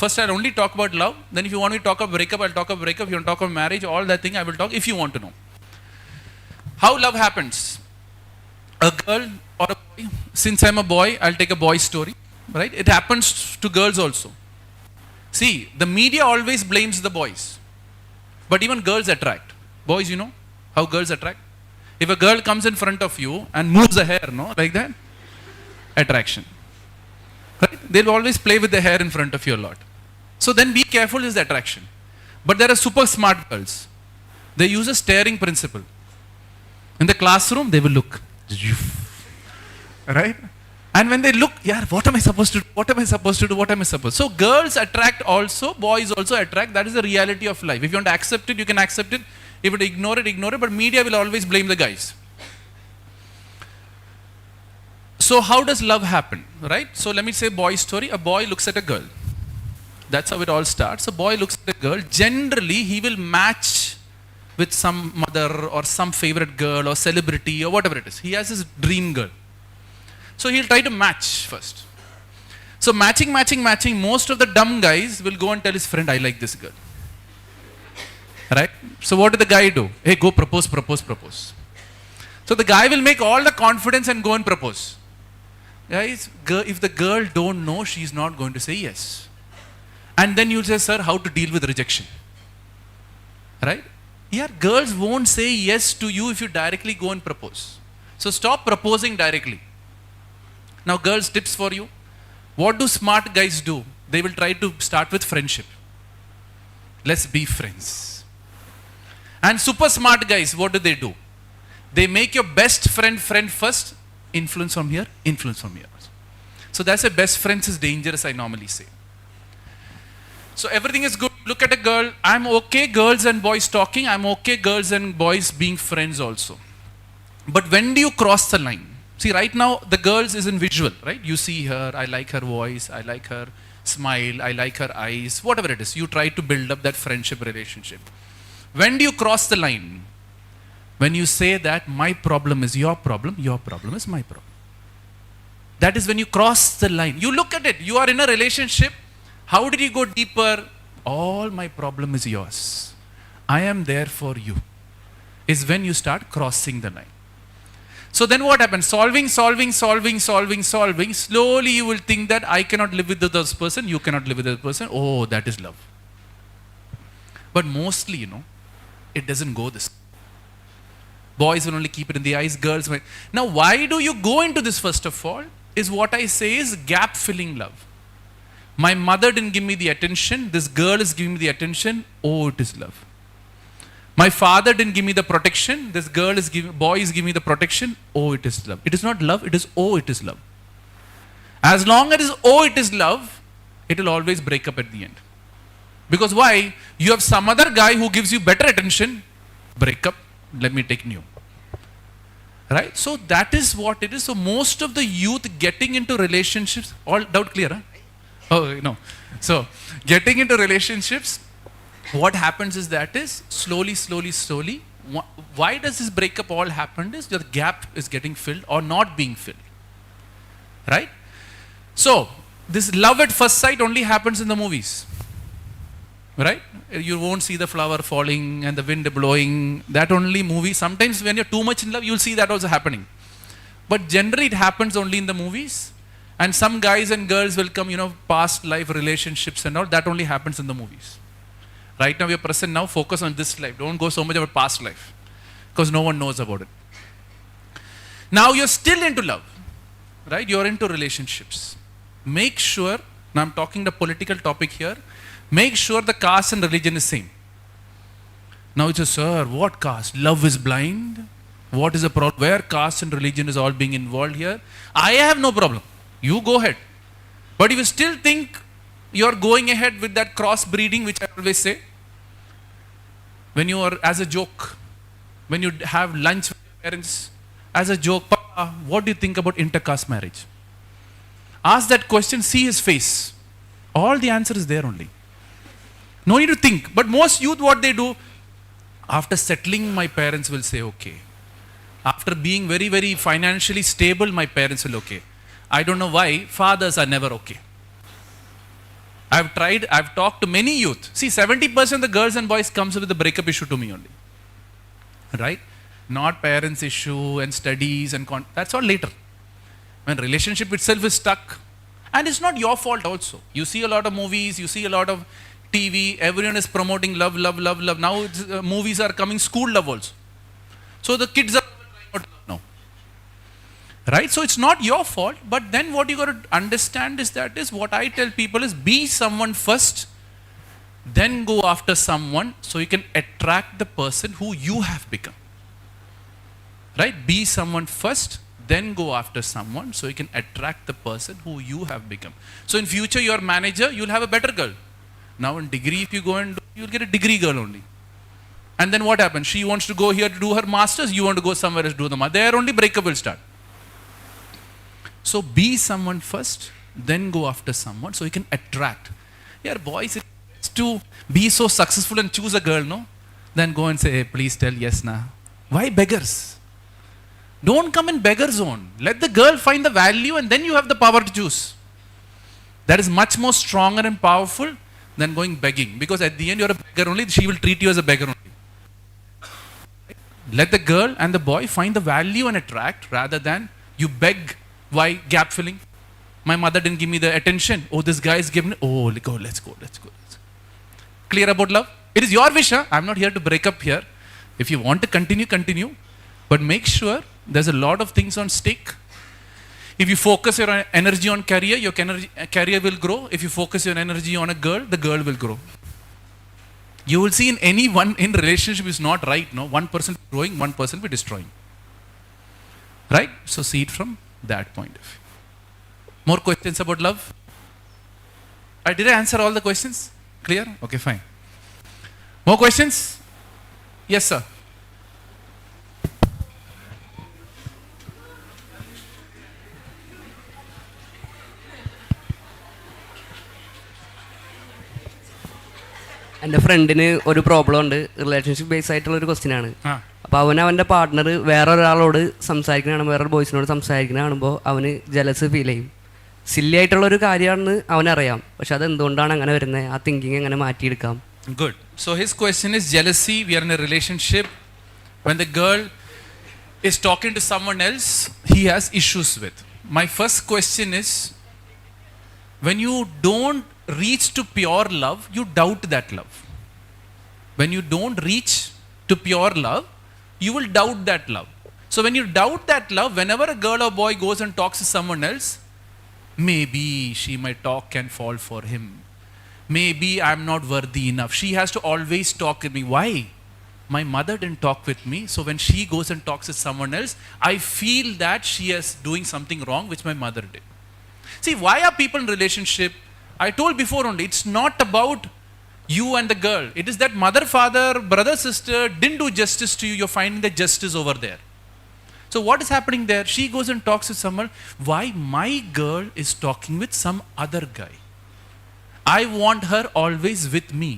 First, I'll only talk about love. Then if you want me to talk about breakup, I'll talk about breakup. If you want to talk about marriage, all that thing I will talk if you want to know. How love happens. A girl or a boy, since I'm a boy, I'll take a boy story, right? It happens to girls also. See, the media always blames the boys. But even girls attract. Boys, you know how girls attract? If a girl comes in front of you and moves the hair, no, like that, attraction. Right? They'll always play with the hair in front of you a lot. So then be careful is the attraction. But there are super smart girls. They use a staring principle. In the classroom, they will look. Right? And when they look, yeah, what am I supposed to do? What am I supposed to do? What am I supposed to do? So girls attract also, boys also attract. That is the reality of life. If you want to accept it, you can accept it. If you want to ignore it. But media will always blame the guys. So how does love happen, right? So let me say boy story. A boy looks at a girl. That's how it all starts. A boy looks at a girl. Generally, he will match with some mother or some favorite girl or celebrity or whatever it is. He has his dream girl. So he'll try to match first. So matching. Most of the dumb guys will go and tell his friend, I like this girl. Right? So what did the guy do? Hey, go propose. So the guy will make all the confidence and go and propose. Guys, if the girl don't know, she's not going to say yes. And then you'll say, sir, how to deal with rejection? Right? Yeah, girls won't say yes to you if you directly go and propose. So stop proposing directly. Now girls, tips for you. What do smart guys do? They will try to start with friendship. Let's be friends. And super smart guys, what do? They make your best friend first. Influence from here. So that's why best friends is dangerous, I normally say. So everything is good. Look at a girl. I'm okay girls and boys talking. I'm okay girls and boys being friends also. But when do you cross the line? See, right now the girls is in visual, right? You see her, I like her voice, I like her smile, I like her eyes, whatever it is. You try to build up that friendship relationship. When do you cross the line? When you say that my problem is your problem is my problem. That is when you cross the line. You look at it, you are in a relationship. How did you go deeper? All my problem is yours. I am there for you. Is when you start crossing the line. So then what happens? Solving. Slowly you will think that I cannot live with this person, you cannot live with this person. Oh, that is love. But mostly, it doesn't go this. Boys will only keep it in the eyes, girls will. Now, why do you go into this first of all? Is what I say is gap filling love. My mother didn't give me the attention, this girl is giving me the attention, oh, it is love. My father didn't give me the protection, this boy is giving me the protection, oh, it is love. It is not love, it is oh, it is love. As long as it is oh, it is love, it will always break up at the end. Because why? You have some other guy who gives you better attention, break up, let me take new. Right? So that is what it is. So most of the youth getting into relationships, all doubt clear, huh? Oh, no. So getting into relationships, what happens is slowly. Why does this breakup all happen is your gap is getting filled or not being filled. Right? So this love at first sight only happens in the movies. Right? You won't see the flower falling and the wind blowing. That only movie. Sometimes when you're too much in love, you'll see that also happening. But generally it happens only in the movies. And some guys and girls will come, past life relationships and all. That only happens in the movies. Right now we are present now. Focus on this life. Don't go so much about past life. Because no one knows about it. Now you're still into love. Right? You're into relationships. Make sure, now I'm talking the political topic here. Make sure the caste and religion is same. Now it's a sir, what caste? Love is blind? What is the problem? Where caste and religion is all being involved here? I have no problem. You go ahead. But if you still think you're going ahead with that cross breeding, which I always say, when you are as a joke, when you have lunch with your parents, as a joke, Papa, what do you think about intercaste marriage? Ask that question, see his face. All the answer is there only. No need to think. But most youth, what they do, after settling, my parents will say, okay. After being very, very financially stable, my parents will okay. I don't know why, fathers are never okay. I've talked to many youth. See, 70% of the girls and boys comes with the breakup issue to me only. Right? Not parents issue and studies and that's all later. When relationship itself is stuck. And it's not your fault also. You see a lot of movies, you see a lot of TV, everyone is promoting love. Now movies are coming school love also. So the kids are trying out love now. Right? So it's not your fault, but then what you got to understand is what I tell people is be someone first, then go after someone so you can attract the person who you have become. Right? Be someone first, then go after someone so you can attract the person who you have become. So in future, your manager, you'll have a better girl. Now in degree, if you go and do, you'll get a degree girl only. And then what happens? She wants to go here to do her masters, you want to go somewhere else to do the master. There only breakup will start. So be someone first, then go after someone so you can attract. Yeah, boys, it's to be so successful and choose a girl, no? Then go and say, hey, please tell yes, nah. Why beggars? Don't come in beggar zone. Let the girl find the value and then you have the power to choose. That is much more stronger and powerful than going begging. Because at the end you're a beggar only, she will treat you as a beggar only. Let the girl and the boy find the value and attract rather than you beg. Why? Gap filling. My mother didn't give me the attention. Oh, this guy is giving it. Oh, let's go. Clear about love? It is your wish, huh? I'm not here to break up here. If you want to continue, continue. But make sure there's a lot of things on stake. If you focus your energy on career, your career will grow. If you focus your energy on a girl, the girl will grow. You will see in anyone in relationship is not right. No, one person growing, one person will be destroying. Right? So see it from that point of view. More questions about love? Did I answer all the questions? Clear? Okay, fine. More questions? Yes, sir. എൻ്റെ ഫ്രണ്ടിന് ഒരു problem ഉണ്ട്, relationship base ആയിട്ടുള്ള ഒരു question ആണ്. അപ്പോൾ അവൻ്റെ partner വേറൊരാളോട് സംസാരിക്കുന്ന വേറൊരു ബോയ്സിനോട് സംസാരിക്കുന്ന കാണുമ്പോൾ അവന് ജലസ് ഫീൽ ചെയ്യും. സില്ലി ആയിട്ടുള്ളൊരു കാര്യമാണെന്ന് അവനറിയാം, പക്ഷെ അത് എന്തുകൊണ്ടാണ് അങ്ങനെ വരുന്നത്, ആ തിങ്കിങ് എങ്ങനെ മാറ്റിയെടുക്കാം? Good. So his question is jealousy. We are in a relationship. When the girl is talking to someone else, he has issues with. My first question is, when you don't reach to pure love, you doubt that love. When you don't reach to pure love, you will doubt that love. So when you doubt that love, whenever a girl or boy goes and talks to someone else, maybe she might talk and fall for him. Maybe I'm not worthy enough. She has to always talk with me. Why? My mother didn't talk with me. So when she goes and talks with someone else, I feel that she is doing something wrong which my mother did. See, why are people in relationship? I told before only, it's not about you and the girl. It is that mother, father, brother, sister didn't do justice to you. You're finding the justice over there. So what is happening there? She goes and talks with someone. Why my girl is talking with some other guy? I want her always with me.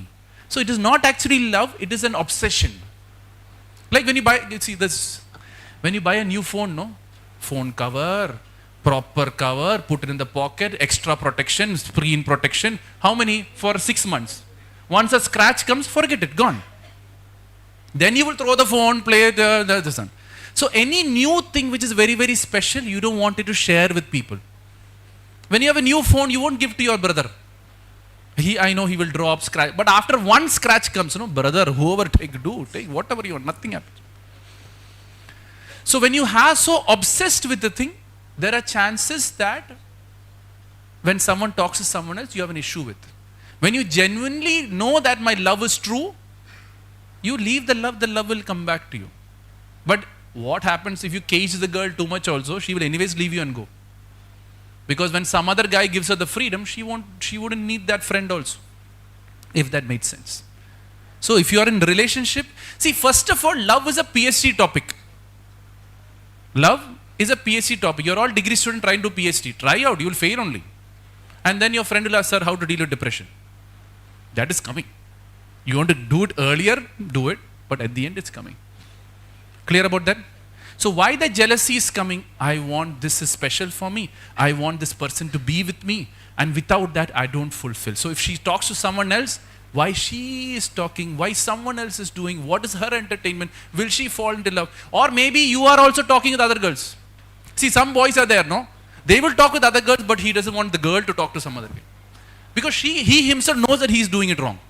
So it is not actually love, it is an obsession. Like when you buy, you see this, when you buy a new phone, no? Phone cover, proper cover, put it in the pocket, extra protection, screen protection. How many? For 6 months. Once a scratch comes, forget it, gone. Then you will throw the phone, play the sun. So any new thing which is very, very special, you don't want it to share with people. When you have a new phone, you won't give to your brother. I know he will drop, scratch. But after one scratch comes, brother, whoever take whatever you want, nothing happens. So when you are so obsessed with the thing, there are chances that when someone talks to someone else, you have an issue with. When you genuinely know that my love is true, you leave the love will come back to you. But what happens if you cage the girl too much also, she will anyways leave you and go. Because when some other guy gives her the freedom, she wouldn't need that friend also. If that made sense. So if you are in relationship, see, first of all, love is a PhD topic. Love is a PhD topic. You're all degree student trying to do PhD. Try out, you will fail only. And then your friend will ask, sir, how to deal with depression. That is coming. You want to do it earlier, do it. But at the end, it's coming. Clear about that? So why the jealousy is coming? I want this is special for me. I want this person to be with me. And without that, I don't fulfill. So if she talks to someone else, why she is talking, why someone else is doing, what is her entertainment? Will she fall into love? Or maybe you are also talking with other girls. See, some boys are there, no? They will talk with other girls, but he doesn't want the girl to talk to some other girl. Because he himself knows that he is doing it wrong.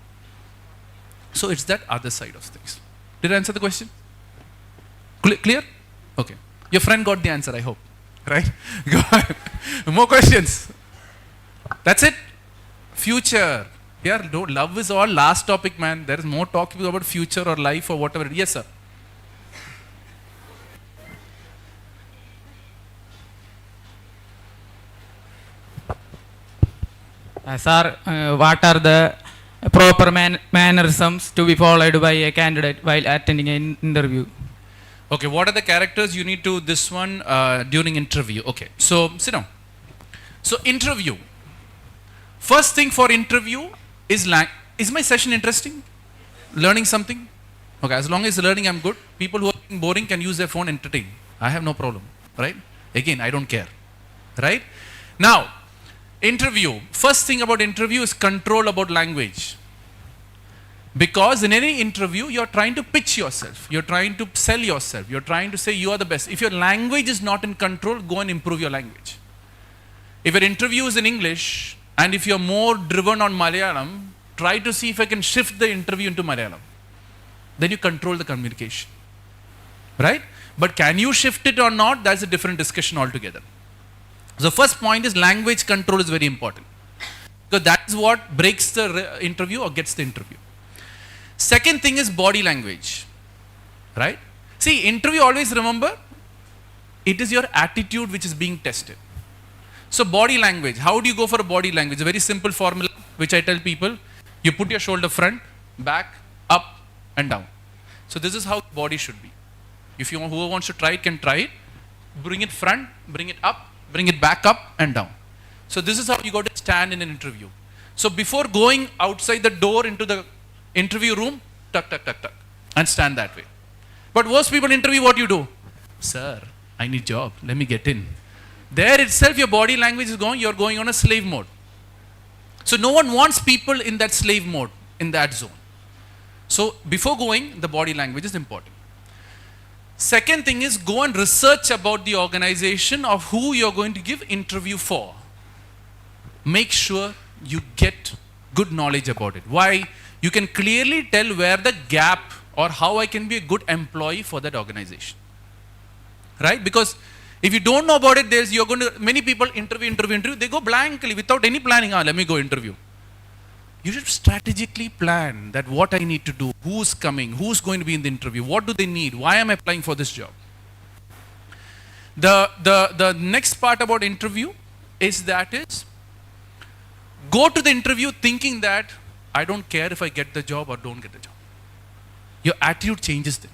So it's that other side of things. Did I answer the question? Clear? Okay. Your friend got the answer, I hope. Right? Go ahead. More questions? That's it? Future. Here, love is all last topic, man. There is more talking about future or life or whatever. Yes, sir. Sir, what are the proper mannerisms to be followed by a candidate while attending an interview? Okay, what are the characters you need to this one during interview? Okay, so sit down. So interview. First thing for interview is my session interesting? Learning something? Okay, as long as learning I'm good. People who are boring can use their phone, entertain. I have no problem, right? Again, I don't care, right? Now, interview. First thing about interview is control about language. Because in any interview, you're trying to pitch yourself. You're trying to sell yourself. You're trying to say you are the best. If your language is not in control, go and improve your language. If your interview is in English, and if you're more driven on Malayalam, try to see if I can shift the interview into Malayalam. Then you control the communication. Right? But can you shift it or not? That's a different discussion altogether. So first point is language control is very important. Because that is what breaks the interview or gets the interview. Second thing is body language. Right? See, interview always remember, it is your attitude which is being tested. So body language, how do you go for a body language? A very simple formula which I tell people, you put your shoulder front, back, up and down. So this is how body should be. If you whoever wants to try it can try it. Bring it front, bring it up, bring it back up and down. So this is how you got to stand in an interview. So before going outside the door into the Interview room, tuck, tuck, tuck, tuck, and stand that way. But most people interview, what you do? Sir, I need job, let me get in. There itself your body language is going, you're going on a slave mode. So no one wants people in that slave mode, in that zone. So before going, the body language is important. Second thing is, go and research about the organization of who you're going to give interview for. Make sure you get good knowledge about it. Why? You can clearly tell where the gap or how I can be a good employee for that organization. Right? Because if you don't know about it, you're going to, many people interview, they go blankly without any planning. Let me go interview. You should strategically plan that what I need to do, who's coming, who's going to be in the interview, what do they need, why am I applying for this job. The next part about interview is go to the interview thinking that I don't care if I get the job or don't get the job. Your attitude changes then.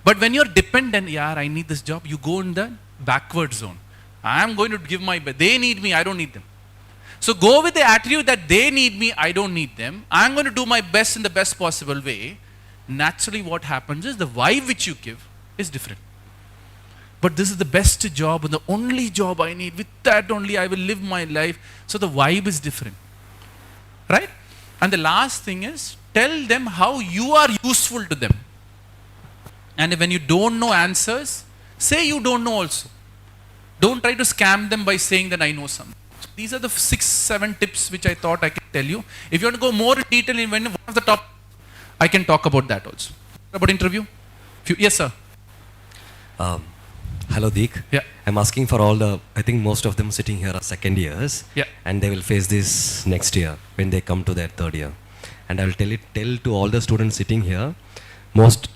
But when you're dependent, I need this job, you go in the backward zone. I'm going to give my best. They need me, I don't need them. So go with the attitude that they need me, I don't need them. I'm going to do my best in the best possible way. Naturally what happens is the vibe which you give is different. But this is the best job and the only job I need. With that only I will live my life. So the vibe is different. Right? And the last thing is, tell them how you are useful to them. And when you don't know answers, say you don't know also. Don't try to scam them by saying that I know something. So these are the 6-7 tips which I thought I can tell you. If you want to go more in detail in one of the top, I can talk about that also. About interview? Yes, sir. Hello, DEEK. Yeah. I'm asking for I think most of them sitting here are second years. Yeah. And they will face this next year when they come to their third year. And I will tell to all the students sitting here,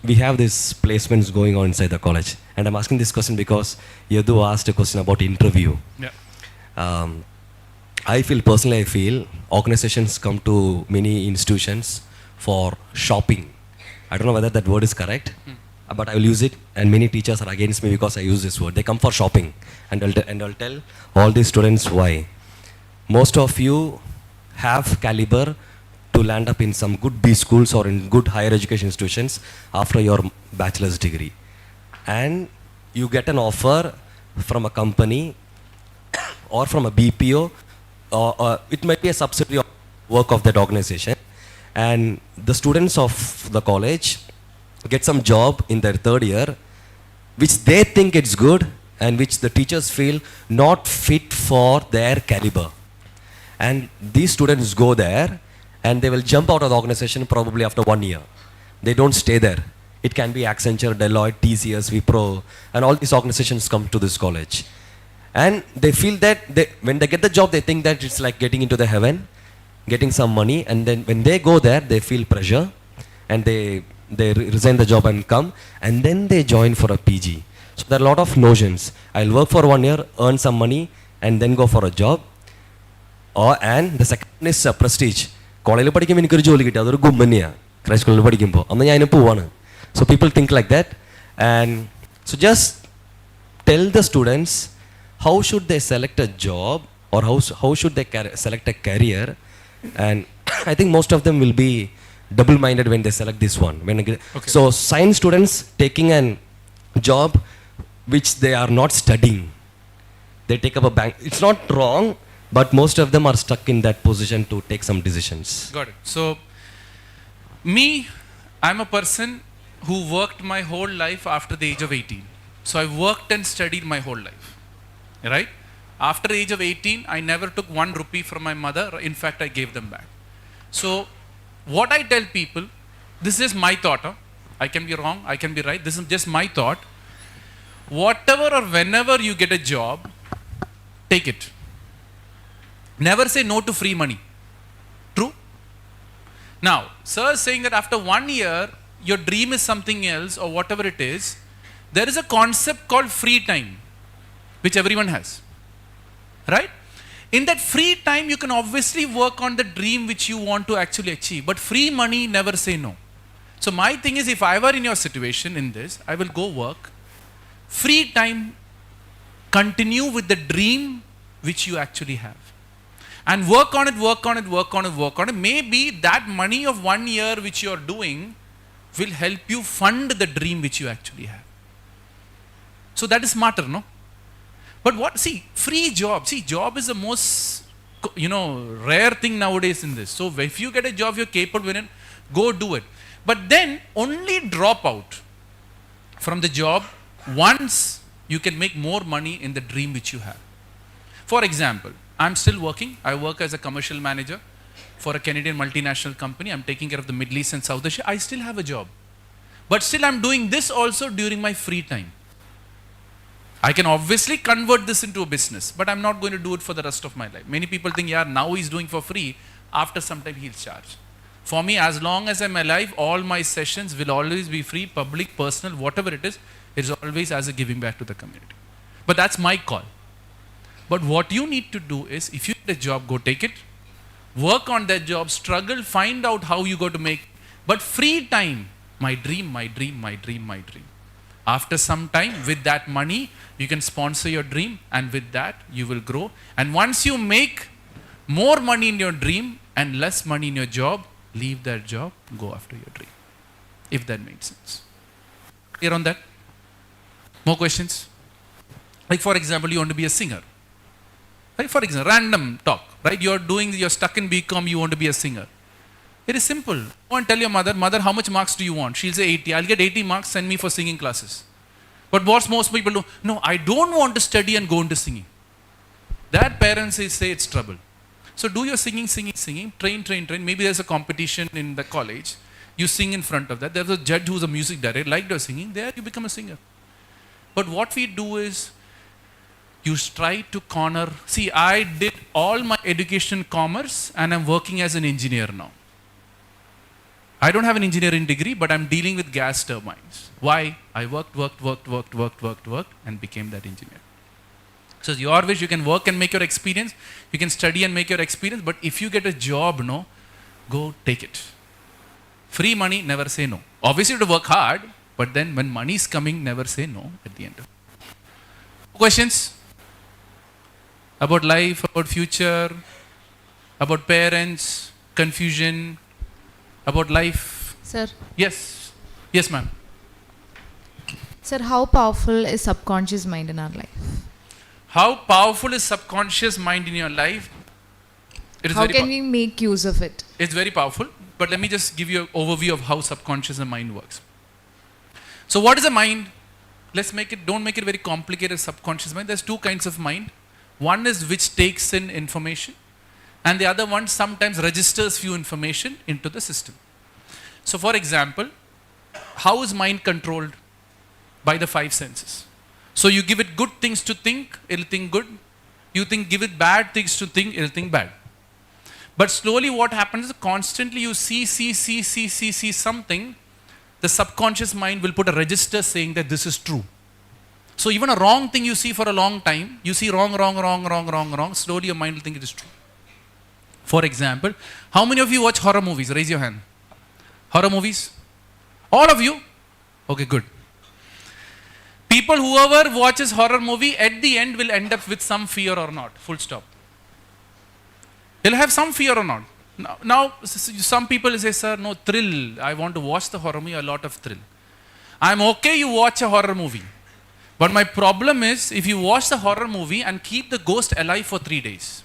we have these placements going on inside the college. And I'm asking this question because Yadu asked a question about interview. Yeah. I feel organizations come to many institutions for shopping. I don't know whether that word is correct, but I will use it, and many teachers are against me because I use this word. They come for shopping, and I'll tell all these students why. Most of you have caliber to land up in some good B schools or in good higher education institutions after your bachelor's degree. And you get an offer from a company or from a BPO, or it might be a subsidiary of work of that organization. And the students of the college get some job in their third year, which they think it's good and which the teachers feel not fit for their caliber. And these students go there and they will jump out of the organization probably after 1 year. They don't stay there. It can be Accenture, Deloitte, TCS, Wipro, and all these organizations come to this college. And they feel that when they get the job, they think that it's like getting into the heaven, getting some money, and then when they go there, they feel pressure, and they resign the job and come, and then they join for a PG. So there are a lot of notions. I'll work for 1 year, earn some money, and then go for a job. And the second is prestige. College പഠിക്കുമ്പോൾ എനിക്കൊരു ജോലി കിട്ടി, അതൊരു ഗുമ്മന്നെയാണ് Christ കോളേജിൽ പഠിക്കുമ്പോൾ. അന്ന് ഞാൻ പോവാണ്. So people think like that. And so just tell the students how should they select a job, or how should they select a career. And I think most of them will be double-minded when they select this one. Okay. So science students taking a job which they are not studying, they take up a bank. It's not wrong, but most of them are stuck in that position to take some decisions. Got it. So I'm a person who worked my whole life after the age of 18. So I worked and studied my whole life, right? After the age of 18, I never took 1 rupee from my mother. In fact, I gave them back. So what I tell people, this is my thought. I can be wrong, I can be right. This is just my thought. Whatever or whenever you get a job, take it. Never say no to free money. True? Now, sir is saying that after 1 year, your dream is something else, or whatever it is. There is a concept called free time, which everyone has. Right? In that free time, you can obviously work on the dream which you want to actually achieve. But free money, never say no. So my thing is, if I were in your situation in this, I will go work. Free time, continue with the dream which you actually have. And work on it, work on it, work on it, work on it. Maybe that money of 1 year which you are doing will help you fund the dream which you actually have. So that is smarter, no? But what, see, free job. See, job is the most, rare thing nowadays in this. So if you get a job, you're capable in it, go do it. But then only drop out from the job once you can make more money in the dream which you have. For example, I'm still working. I work as a commercial manager for a Canadian multinational company. I'm taking care of the Middle East and South Asia. I still have a job. But still I'm doing this also during my free time. I can obviously convert this into a business, but I'm not going to do it for the rest of my life. Many people think, yeah, now he's doing for free. After some time he'll charge. For me, as long as I'm alive, all my sessions will always be free, public, personal, whatever it is always as a giving back to the community. But that's my call. But what you need to do is, if you get a job, go take it. Work on that job, struggle, find out how you go to make. But free time, my dream, my dream, my dream, my dream. After some time, with that money, you can sponsor your dream, and with that, you will grow. And once you make more money in your dream and less money in your job, leave that job, go after your dream. If that makes sense. Clear on that? More questions? Like for example, you want to be a singer. Right? For example, random talk. Right? You're stuck in BCom, you want to be a singer. It is simple. Go and tell your mother, how much marks do you want? She'll say 80. I'll get 80 marks, send me for singing classes. But what most people do, no, I don't want to study and go into singing. That parents say it's trouble. So do your singing, train. Maybe there's a competition in the college. You sing in front of that. There's a judge who's a music director, liked your singing. There you become a singer. But what we do is, you try to corner. See, I did all my education in commerce and I'm working as an engineer now. I don't have an engineering degree, but I'm dealing with gas turbines. Why? I worked and became that engineer. So your wish, you can work and make your experience. You can study and make your experience. But if you get a job, no, go take it. Free money, never say no. Obviously you have to work hard, but then when money is coming, never say no at the end of it. Questions? About life, about future, about parents, confusion, about life. Sir. Yes. Yes, ma'am. Sir, how powerful is subconscious mind in our life? How powerful is subconscious mind in your life? It is how can we make use of it? It's very powerful, but let me just give you an overview of how subconscious mind works. So what is a mind? Don't make it very complicated, subconscious mind. There's two kinds of mind. One is which takes in information, and the other one sometimes registers few information into the system. So for example, how is mind controlled? By the 5 senses. So you give it good things to think, it'll think good. Give it bad things to think, it'll think bad. But slowly what happens is constantly you see something, the subconscious mind will put a register saying that this is true. So even a wrong thing you see for a long time, you see wrong, slowly your mind will think it is true. For example, how many of you watch horror movies? Raise your hand. Horror movies? All of you? Okay, good. People, whoever watches horror movie, at the end will end up with some fear or not. Full stop. He'll have some fear or not. Now some people say, sir, no thrill. I want to watch the horror movie, a lot of thrill. I'm okay, you watch a horror movie. But my problem is, if you watch the horror movie and keep the ghost alive for 3 days.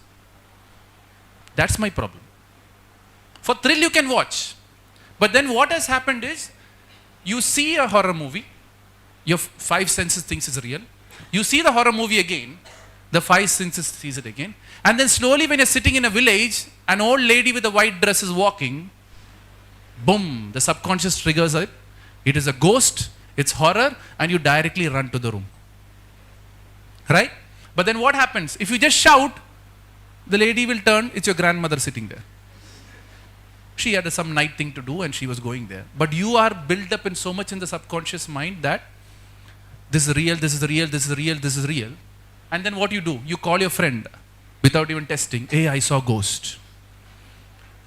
That's my problem. For thrill you can watch. But then what has happened is, you see a horror movie, your 5 senses thinks it's real. You see the horror movie again, the 5 senses sees it again. And then slowly when you're sitting in a village, an old lady with a white dress is walking, boom, the subconscious triggers it. It is a ghost, it's horror, and you directly run to the room. Right? But then what happens? If you just shout, the lady will turn, it's your grandmother sitting there. She had some night thing to do and she was going there. But you are built up in so much in the subconscious mind that this is real, this is real, this is real, this is real. And then what you do? You call your friend without even testing. Hey, I saw a ghost.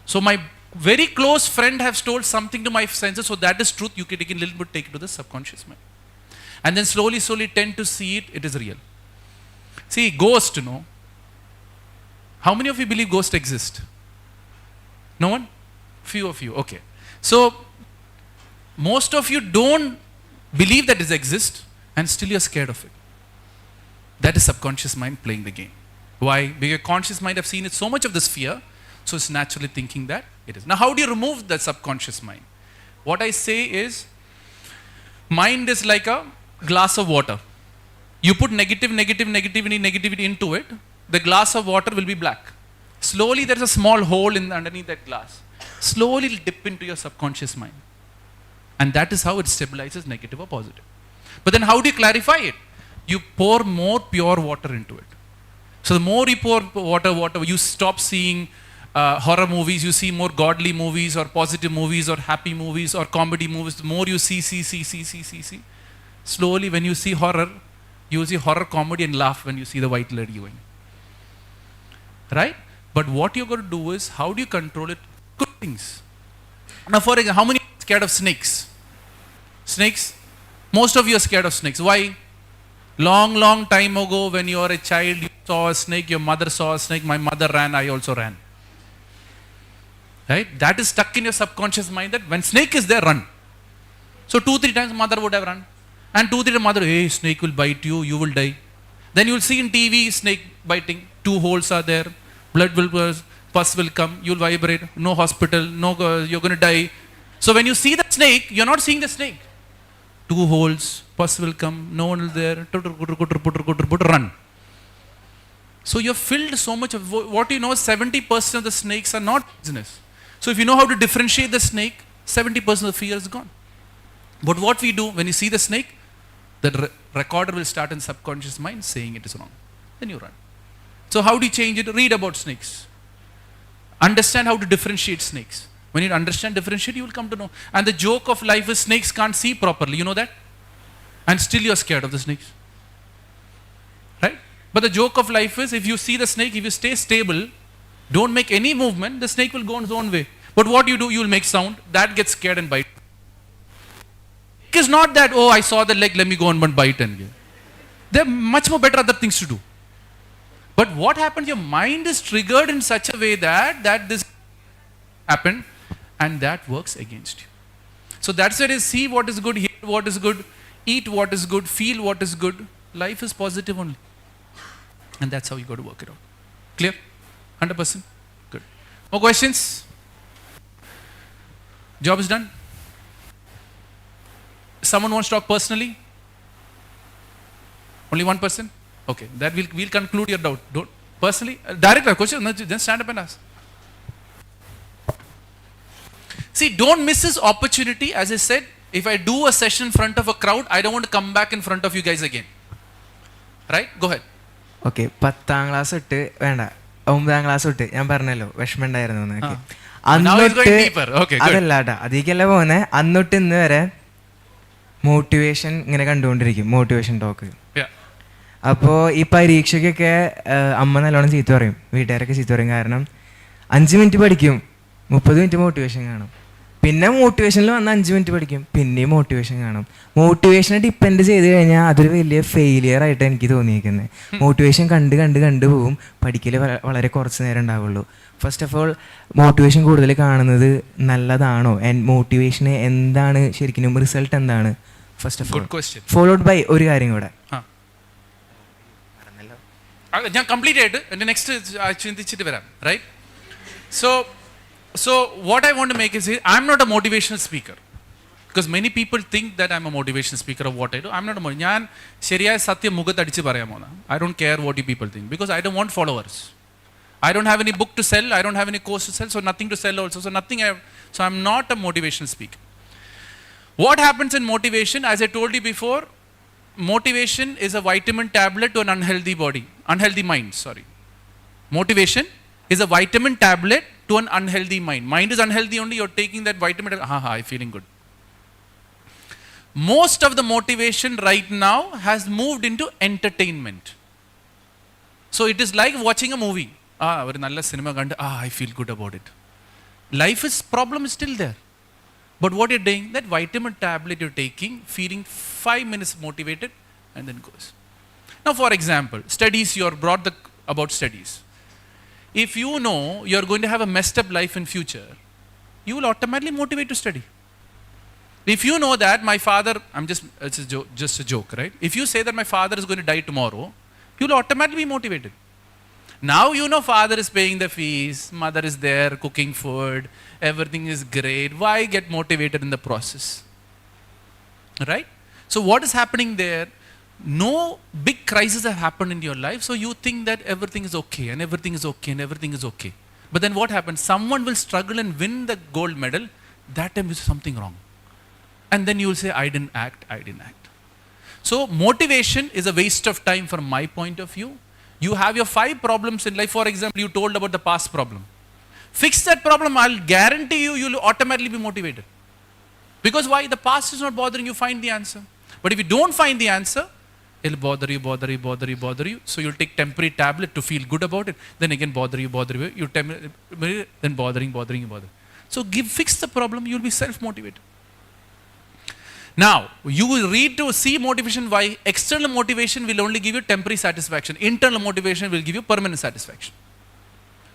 So my very close friend has told something to my senses, so that is truth. You can take a little bit, take it to the subconscious mind. And then slowly tend to see it, it is real. See, ghost, How many of you believe ghosts exist? No one? Few of you. Okay. So, most of you don't believe that it exists and still you're scared of it. That is subconscious mind playing the game. Why? Because conscious mind have seen it so much of this fear, so it's naturally thinking that it is. Now, how do you remove the subconscious mind? What I say is, mind is like a glass of water. You put negativity into it, the glass of water will be black. Slowly there is a small hole underneath that glass. Slowly it will dip into your subconscious mind. And that is how it stabilizes negative or positive. But then how do you clarify it? You pour more pure water into it. So the more you pour water, you stop seeing horror movies, you see more godly movies or positive movies or happy movies or comedy movies. The more you see. Slowly when you see horror, you will see horror comedy and laugh when you see the white lady going. Right? But what you're going to do is, how do you control it? Good things. Now for example, how many are scared of snakes? Snakes? Most of you are scared of snakes. Why? Long time ago when you were a child, you saw a snake, your mother saw a snake, my mother ran, I also ran. Right? That is stuck in your subconscious mind that when snake is there, run. So 2-3 times mother would have run. And 2-3 times mother, hey, snake will bite you, you will die. Then you will see in TV snake biting, 2 holes are there, blood will burst, pus will come, you will vibrate, no hospital, you're going to die. So when you see the snake, you're not seeing the snake. 2 holes, pus will come, no one is there, run. So you're filled so much of, what you know, 70% of the snakes are not poisonous. So if you know how to differentiate the snake, 70% of the fear is gone. But what we do, when you see the snake, the recorder will start in subconscious mind saying it is wrong. Then you run. So how do you change it? Read about snakes. Understand how to differentiate snakes. When you understand differentiate, you will come to know. And the joke of life is snakes can't see properly. You know that? And still you're scared of the snakes. Right? But the joke of life is, if you see the snake, if you stay stable, don't make any movement, the snake will go on its own way. But what you do, you will make sound, that gets scared and bite. It is not that, oh, I saw the leg, let me go and bite and get. There are much more better other things to do. But what happens, your mind is triggered in such a way that this happened, and that works against you. So that's why it is, see what is good, hear what is good, eat what is good, feel what is good. Life is positive only. And that's how you got to work it out. Clear? 100%? Good. More questions? Job is done? Someone wants to talk personally? Only one person? Okay, that we'll conclude your doubt. Don't personally, direct a question, then stand up and ask. See, don't miss this opportunity. As I said, if I do a session in front of a crowd, I don't want to come back in front of you guys again. Right? Go ahead. Okay, 10th class തൊട്ട് വേണ്ട 9th class തൊട്ട് ഞാൻ പറഞ്ഞല്ലോ വിഷമമുണ്ടായിരുന്നു എന്നൊക്കെ. അന്നൊട്ട് അതല്ലാട്ടാ അതിലേക്കല്ല പോകുന്നത്. അന്നൊട്ട് ഇന്ന് വരെ motivation ഇങ്ങനെ കണ്ടുകൊണ്ടിരിക്കും, മോട്ടിവേഷൻ ടോക്ക്. അപ്പോൾ ഈ പരീക്ഷയ്ക്കൊക്കെ അമ്മ നല്ലോണം ചീത്ത പറയും, വീട്ടുകാരൊക്കെ ചീത്ത പറയും. കാരണം 5 മിനിറ്റ് പഠിക്കും, 30 മിനിറ്റ് മോട്ടിവേഷൻ കാണും. പിന്നെ മോട്ടിവേഷനിൽ വന്ന് 5 മിനിറ്റ് പഠിക്കും, പിന്നെയും മോട്ടിവേഷൻ കാണും. മോട്ടിവേഷനെ ഡിപ്പെൻഡ് ചെയ്ത് കഴിഞ്ഞാൽ അതൊരു വലിയ ഫെയിലിയർ ആയിട്ട് എനിക്ക് തോന്നിയിരിക്കുന്നത്. മോട്ടിവേഷൻ കണ്ട് പോവും, പഠിക്കൽ വളരെ കുറച്ച് നേരം ഉണ്ടാവുള്ളൂ. ഫസ്റ്റ് ഓഫ് ഓൾ മോട്ടിവേഷൻ കൂടുതൽ കാണുന്നത് നല്ലതാണോ? മോട്ടിവേഷന് എന്താണ് ശരിക്കും റിസൾട്ട് എന്താണ്? First of all followed by ഒരു കാര്യം കൂടെ. ഞാൻ കംപ്ലീറ്റ് ആയിട്ട് എൻ്റെ നെക്സ്റ്റ് ചിന്തിച്ചിട്ട് വരാം. Right? So what I want to make is, I'm not a motivational speaker. Because many people think that I'm a motivational speaker of what I do. I'm not a motivational. ഞാൻ ശരിയായ സത്യം മുഖത്തടിച്ച് പറയാൻ പോകുന്ന. I don't care what you people think. Because I don't want followers. I don't have any book to sell. I don't have any course to sell. So nothing to sell also. So I'm not a motivational speaker. What happens in motivation? As I told you before, motivation is a vitamin tablet to an unhealthy mind. Motivation is a vitamin tablet to an unhealthy mind. Mind is unhealthy only, you're taking that vitamin, I'm feeling good. Most of the motivation right now has moved into entertainment. So it is like watching a movie. Very nalla cinema kandu, I feel good about it. Life's problem is still there. But what you're doing, that vitamin tablet you're taking, feeling 5 minutes motivated, and then goes. Now for example, studies, you're brought about studies. if you know you're going to have a messed up life in future, you will automatically motivate to study. If you know that my father, it's just a joke, right? If you say that my father is going to die tomorrow, you will automatically be motivated. Now you know father is paying the fees, mother is there cooking food, everything is great. Why get motivated in the process? Right? So what is happening there? No big crisis have happened in your life, so you think that everything is okay and everything is okay and everything is okay. But then what happens? Someone will struggle and win the gold medal. That time is something wrong. And then you will say, I didn't act. So motivation is a waste of time from my point of view. You have your 5 problems in life. For example, you told about the past problem. Fix that problem, I'll guarantee you, you'll automatically be motivated. Because why? The past is not bothering you, find the answer. But if you don't find the answer, it'll bother you. So you'll take temporary tablet to feel good about it. Then again bother you. Then bothering. So fix the problem, you'll be self-motivated. Now, you will read to see motivation why. External motivation will only give you temporary satisfaction. Internal motivation will give you permanent satisfaction.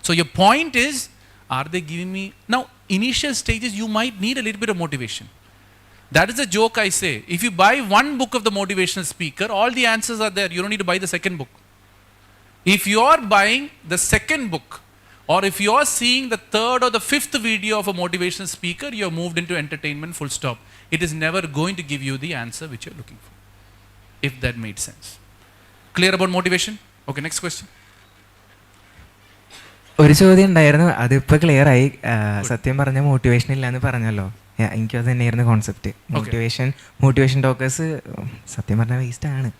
So your point is, are they giving me... Now, initial stages, you might need a little bit of motivation. That is a joke I say. If you buy one book of the motivational speaker, all the answers are there. You don't need to buy the second book. If you are buying the second book, or if you are seeing the 3rd or the 5th video of a motivational speaker, you have moved into entertainment, full stop. It is never going to give you the answer which you are looking for. If that made sense. Clear about motivation? Okay, next question. ഒരു ചോദ്യം ഉണ്ടായിരുന്നു, അതിപ്പോൾ clear ആയി. സത്യം പറഞ്ഞ motivation ഇല്ലാന്ന് പറഞ്ഞല്ലോ. എനിക്കത് തന്നെയായിരുന്നു കോൺസെപ്റ്റ്. മോട്ടിവേഷൻ ടോക്കേഴ്സ് സത്യം പറഞ്ഞാൽ വേസ്റ്റ് ആണ്.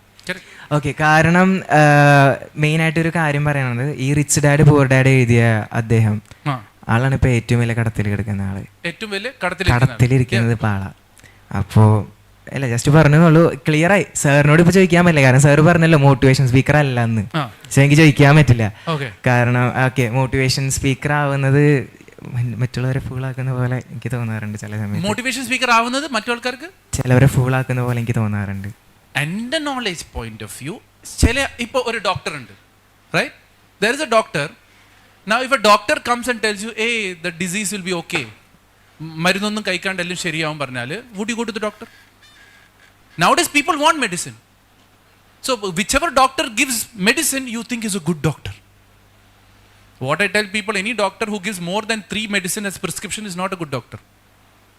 ഓക്കെ, കാരണം മെയിനായിട്ടൊരു കാര്യം പറയണത്, ഈ റിച്ച് ഡാഡ് പൂർ ഡാഡ് എഴുതിയ അദ്ദേഹം ആളാണ് ഇപ്പോൾ ഏറ്റവും വലിയ കടത്തിൽ കിടക്കുന്ന ആള്, കടത്തിലിരിക്കുന്നത് ഇപ്പോൾ ആളാ. അപ്പോൾ അല്ല, ജസ്റ്റ് പറഞ്ഞോളൂ, ക്ലിയർ ആയി. സാറിനോട് ഇപ്പോൾ ചോദിക്കാൻ പറ്റില്ല, കാരണം സാറ് പറഞ്ഞല്ലോ മോട്ടിവേഷൻ സ്പീക്കർ അല്ല എന്ന്. പക്ഷെ എനിക്ക് ചോദിക്കാൻ പറ്റില്ല, കാരണം ഓക്കെ മോട്ടിവേഷൻ സ്പീക്കർ ആവുന്നത് മറ്റുള്ളവരെ ഫൂളാക്കുന്ന പോലെ എനിക്ക് തോന്നാറുണ്ട് ചില സമയത്ത്. മോട്ടിവേഷൻ സ്പീക്കർ ആവുന്നത് മറ്റുള്ളവർക്ക് ചിലവരെ ഫൂളാക്കുന്ന പോലെ എനിക്ക് തോന്നാറുണ്ട്. എൻ്റെ നോളേജ് പോയിന്റ് ഓഫ് വ്യൂ, ഇപ്പോൾ ഒരു ഡോക്ടർ ഉണ്ട്, right? There is a doctor. Now if a doctor comes and tells you, hey, the disease will be okay, മരുന്നൊന്നും കഴിക്കാണ്ട് എല്ലാം ശരിയാവും പറഞ്ഞാൽ, would you go to the doctor? Nowadays people want medicine. So whichever doctor gives medicine, you think is a good doctor. What I tell people, any doctor who gives more than 3 medicine as prescription is not a good doctor.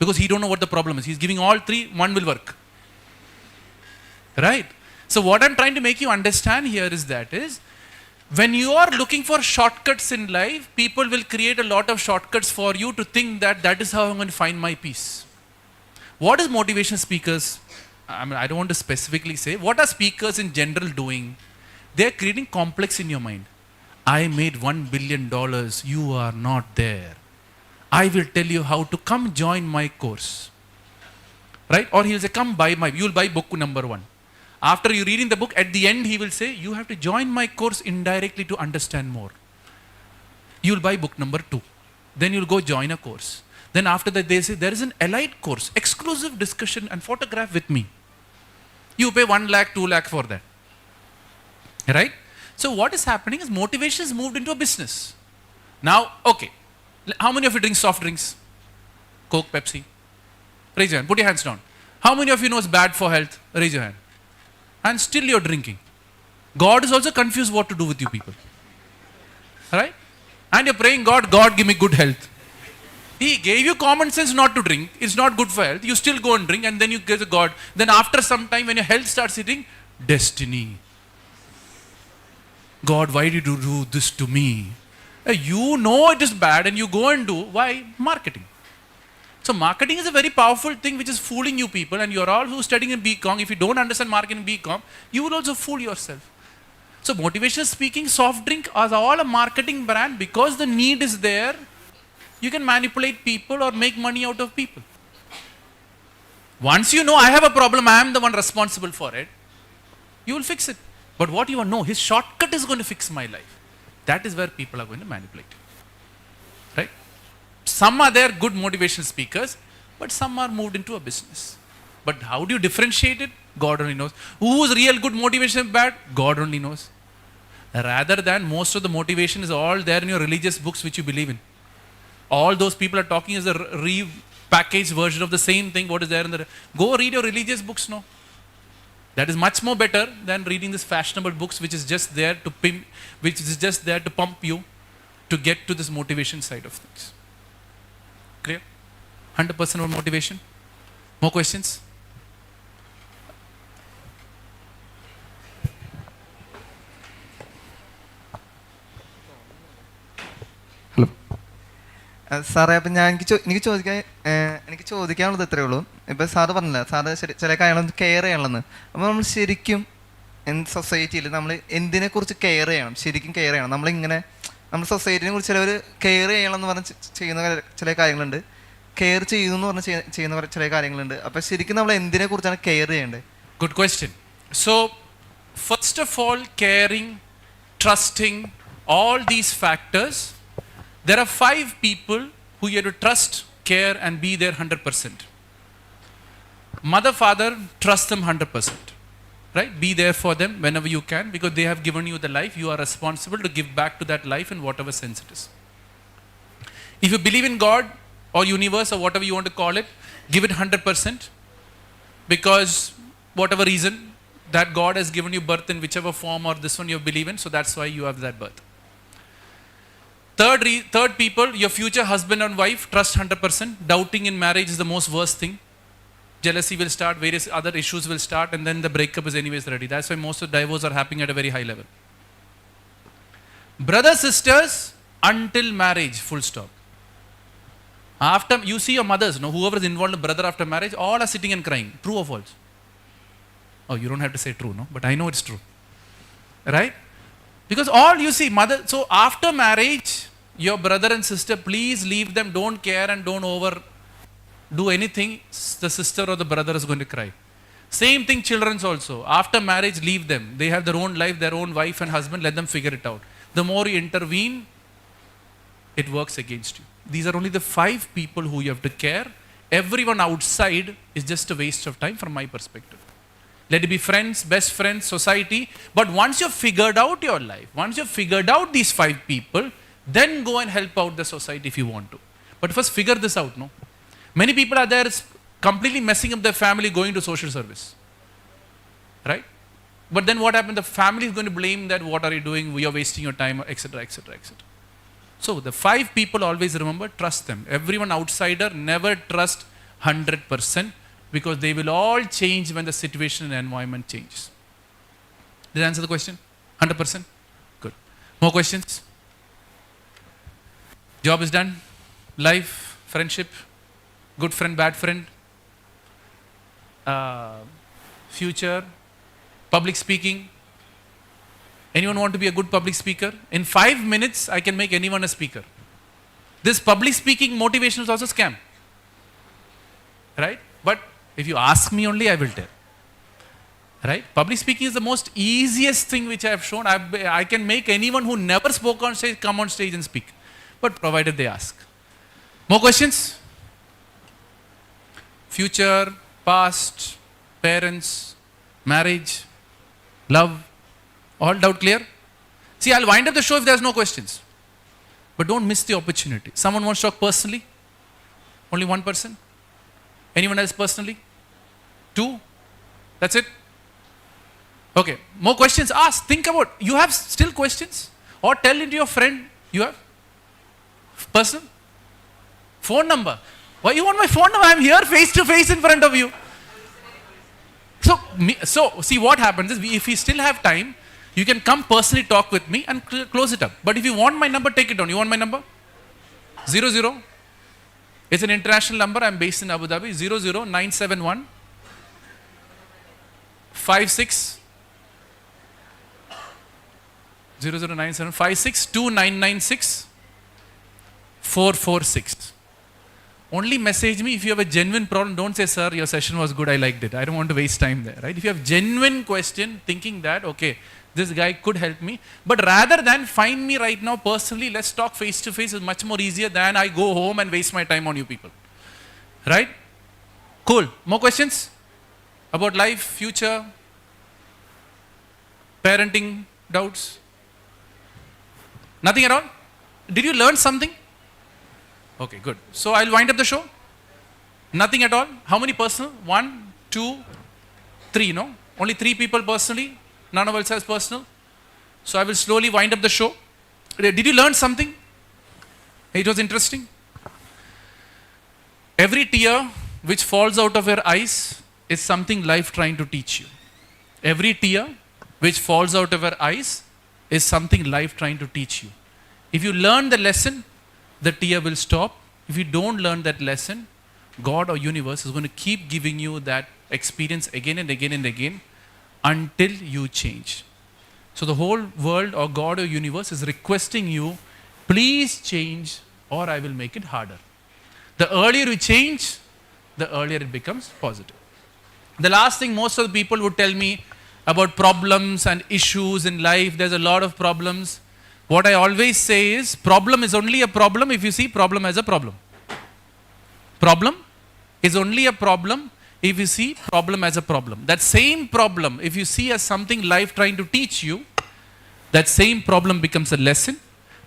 Because he don't know what the problem is. He's giving all 3, one will work. Right? So what I'm trying to make you understand here is that when you are looking for shortcuts in life, people will create a lot of shortcuts for you to think that is how I'm going to find my peace. What is motivational speakers? I don't want to specifically say. What are speakers in general doing? They're creating complex in your mind. I made $1 billion. You are not there. I will tell you how to come join my course. Right? Or he'll say, come buy you'll buy book number 1. After you reading the book, at the end he will say, you have to join my course indirectly to understand more. You'll buy book number 2. Then you'll go join a course. Then after that they say, there is an elite course, exclusive discussion and photograph with me. You pay 1 lakh, 2 lakh for that. Right? So what is happening is motivation is moved into a business. Now, okay. How many of you drink soft drinks? Coke, Pepsi? Raise your hand. Put your hands down. How many of you know it's bad for health? Raise your hand. And still you're drinking. God is also confused what to do with you people. Right? And you're praying, God, give me good health. He gave you common sense not to drink. It's not good for health. You still go and drink, and then you get to God. Then after some time when your health starts hitting, destiny. God, why did you do this to me? You know it is bad and you go and do. Why? Marketing. So marketing is a very powerful thing which is fooling you people, and you're all who studying in BCom. If you don't understand marketing in BCom, you will also fool yourself. So motivational speaking, soft drink are all a marketing brand because the need is there. You can manipulate people or make money out of people. Once you know I have a problem, I am the one responsible for it, you will fix it. But what you know, his shortcut is going to fix my life. That is where people are going to manipulate. Right? Some are there good motivational speakers, but some are moved into a business. But how do you differentiate it? God only knows. Who is real good motivation bad? God only knows. Rather than most of the motivation is all there in your religious books which you believe in. All those people are talking as a repackaged version of the same thing what is there in the... Go read your religious books, no. That is much more better than reading these fashionable books which is just there to pimp, which is just there to pump you to get to this motivation side of things. Clear? 100% on motivation. More questions? സാറേ, അപ്പം എനിക്ക് ചോദിക്കാനുള്ളത് ഇത്രയേ ഉള്ളൂ. ഇപ്പം sir പറഞ്ഞില്ല, sir ചില കാര്യങ്ങളൊന്നും കെയർ ചെയ്യണമെന്ന്. അപ്പോൾ നമ്മൾ ശരിക്കും സൊസൈറ്റിയിൽ നമ്മൾ എന്തിനെക്കുറിച്ച് കെയർ ചെയ്യണം, ശരിക്കും കെയർ ചെയ്യണം? നമ്മൾ സൊസൈറ്റിനെ കുറിച്ച് ചിലവർ കെയർ ചെയ്യണമെന്ന് പറഞ്ഞ് ചെയ്യുന്ന ചില കാര്യങ്ങളുണ്ട്, കെയർ ചെയ്യുന്നു എന്ന് പറഞ്ഞ് ചെയ്യുന്ന ചില കാര്യങ്ങളുണ്ട്. അപ്പം ശരിക്കും നമ്മൾ എന്തിനെക്കുറിച്ചാണ് കെയർ ചെയ്യേണ്ടത്? Good question. So, first of all, caring, trusting, all these factors, there are 5 people who you have to trust, care and be there 100%. Mother, father, trust them 100%. Right? Be there for them whenever you can, because they have given you the life. You are responsible to give back to that life in whatever sense it is. If you believe in God or universe or whatever you want to call it, give it 100%, because whatever reason that God has given you birth in whichever form or this one you believe in, so that's why you have that birth. Third people, your future husband and wife, trust 100%. Doubting in marriage is the most worst thing. Jealousy will start, various other issues will start, and then the breakup is anyways ready. That's why most of the divorce are happening at a very high level. Brothers, sisters, until marriage, full stop. After, you see your mothers, no, whoever is involved in brother after marriage, all are sitting and crying. True or false? Oh, you don't have to say true, no? But I know it's true. Right? Because all you see, mother, so after marriage, your brother and sister, please leave them, don't care and don't do anything, the sister or the brother is going to cry. Same thing, children's also. After marriage, leave them. They have their own life, their own wife and husband, let them figure it out. The more you intervene, it works against you. These are only the 5 people who you have to care. Everyone outside is just a waste of time from my perspective. Let it be friends, best friends, society. But once you've figured out your life, once you've figured out these 5 people, then go and help out the society if you want to. But first figure this out, no? Many people are there completely messing up their family going to social service. Right? But then what happens? The family is going to blame that, what are you doing? We are wasting your time, etc., etc., etc. So the 5 people, always remember, trust them. Everyone outsider, never trust 100%, because they will all change when the situation and environment changes. Did I answer the question? 100%? Good. More questions? Job is done. Life, friendship, good friend, bad friend, future, public speaking. Anyone want to be a good public speaker? In 5 minutes, I can make anyone a speaker. This public speaking motivation is also scam. Right? But if you ask me only, I will tell. Right? Public speaking is the most easiest thing which I have shown. I can make anyone who never spoke on stage come on stage and speak. But provided they ask. More questions? Future, past, parents, marriage, love, all doubt clear? See, I'll wind up the show if there's no questions. But don't miss the opportunity. Someone wants to talk personally? Only one person? Anyone else personally? 2? That's it? Okay. More questions? Ask. Think about. You have still questions? Or tell it to your friend. You have? Personal? Phone number. Why you want my phone number? I'm here face to face in front of you. So see what happens is, if we still have time, you can come personally talk with me and close it up. But if you want my number, take it down. You want my number? 00. It's an international number. I'm based in Abu Dhabi. 00971 56 00971 562996 446. Only message me if you have a genuine problem. Don't say, sir, your session was good, I liked it. I don't want to waste time there, right? If you have genuine question, thinking that, okay, this guy could help me, but rather than find me right now personally, let's talk face to face, is much more easier than I go home and waste my time on you people. Right? Cool. More questions? About life, future, parenting, doubts? Nothing at all? Did you learn something? Okay, good. So I'll wind up the show. Nothing at all? How many personal? 1, 2, 3, no? Only 3 people personally? None of us has personal? So I will slowly wind up the show. Did you learn something? It was interesting. Every tear which falls out of your eyes is something life trying to teach you. Every tear which falls out of your eyes is something life trying to teach you. If you learn the lesson, the tear will stop. If you don't learn that lesson, God or universe is going to keep giving you that experience again and again and again until you change. So the whole world or God or universe is requesting you, please change or I will make it harder. The earlier you change, the earlier it becomes positive. The last thing most of the people would tell me about problems and issues in life, there's a lot of problems. What I always say is, problem is only a problem if you see problem as a problem. Problem is only a problem if you see problem as a problem. That same problem, if you see as something life trying to teach you, that same problem becomes a lesson,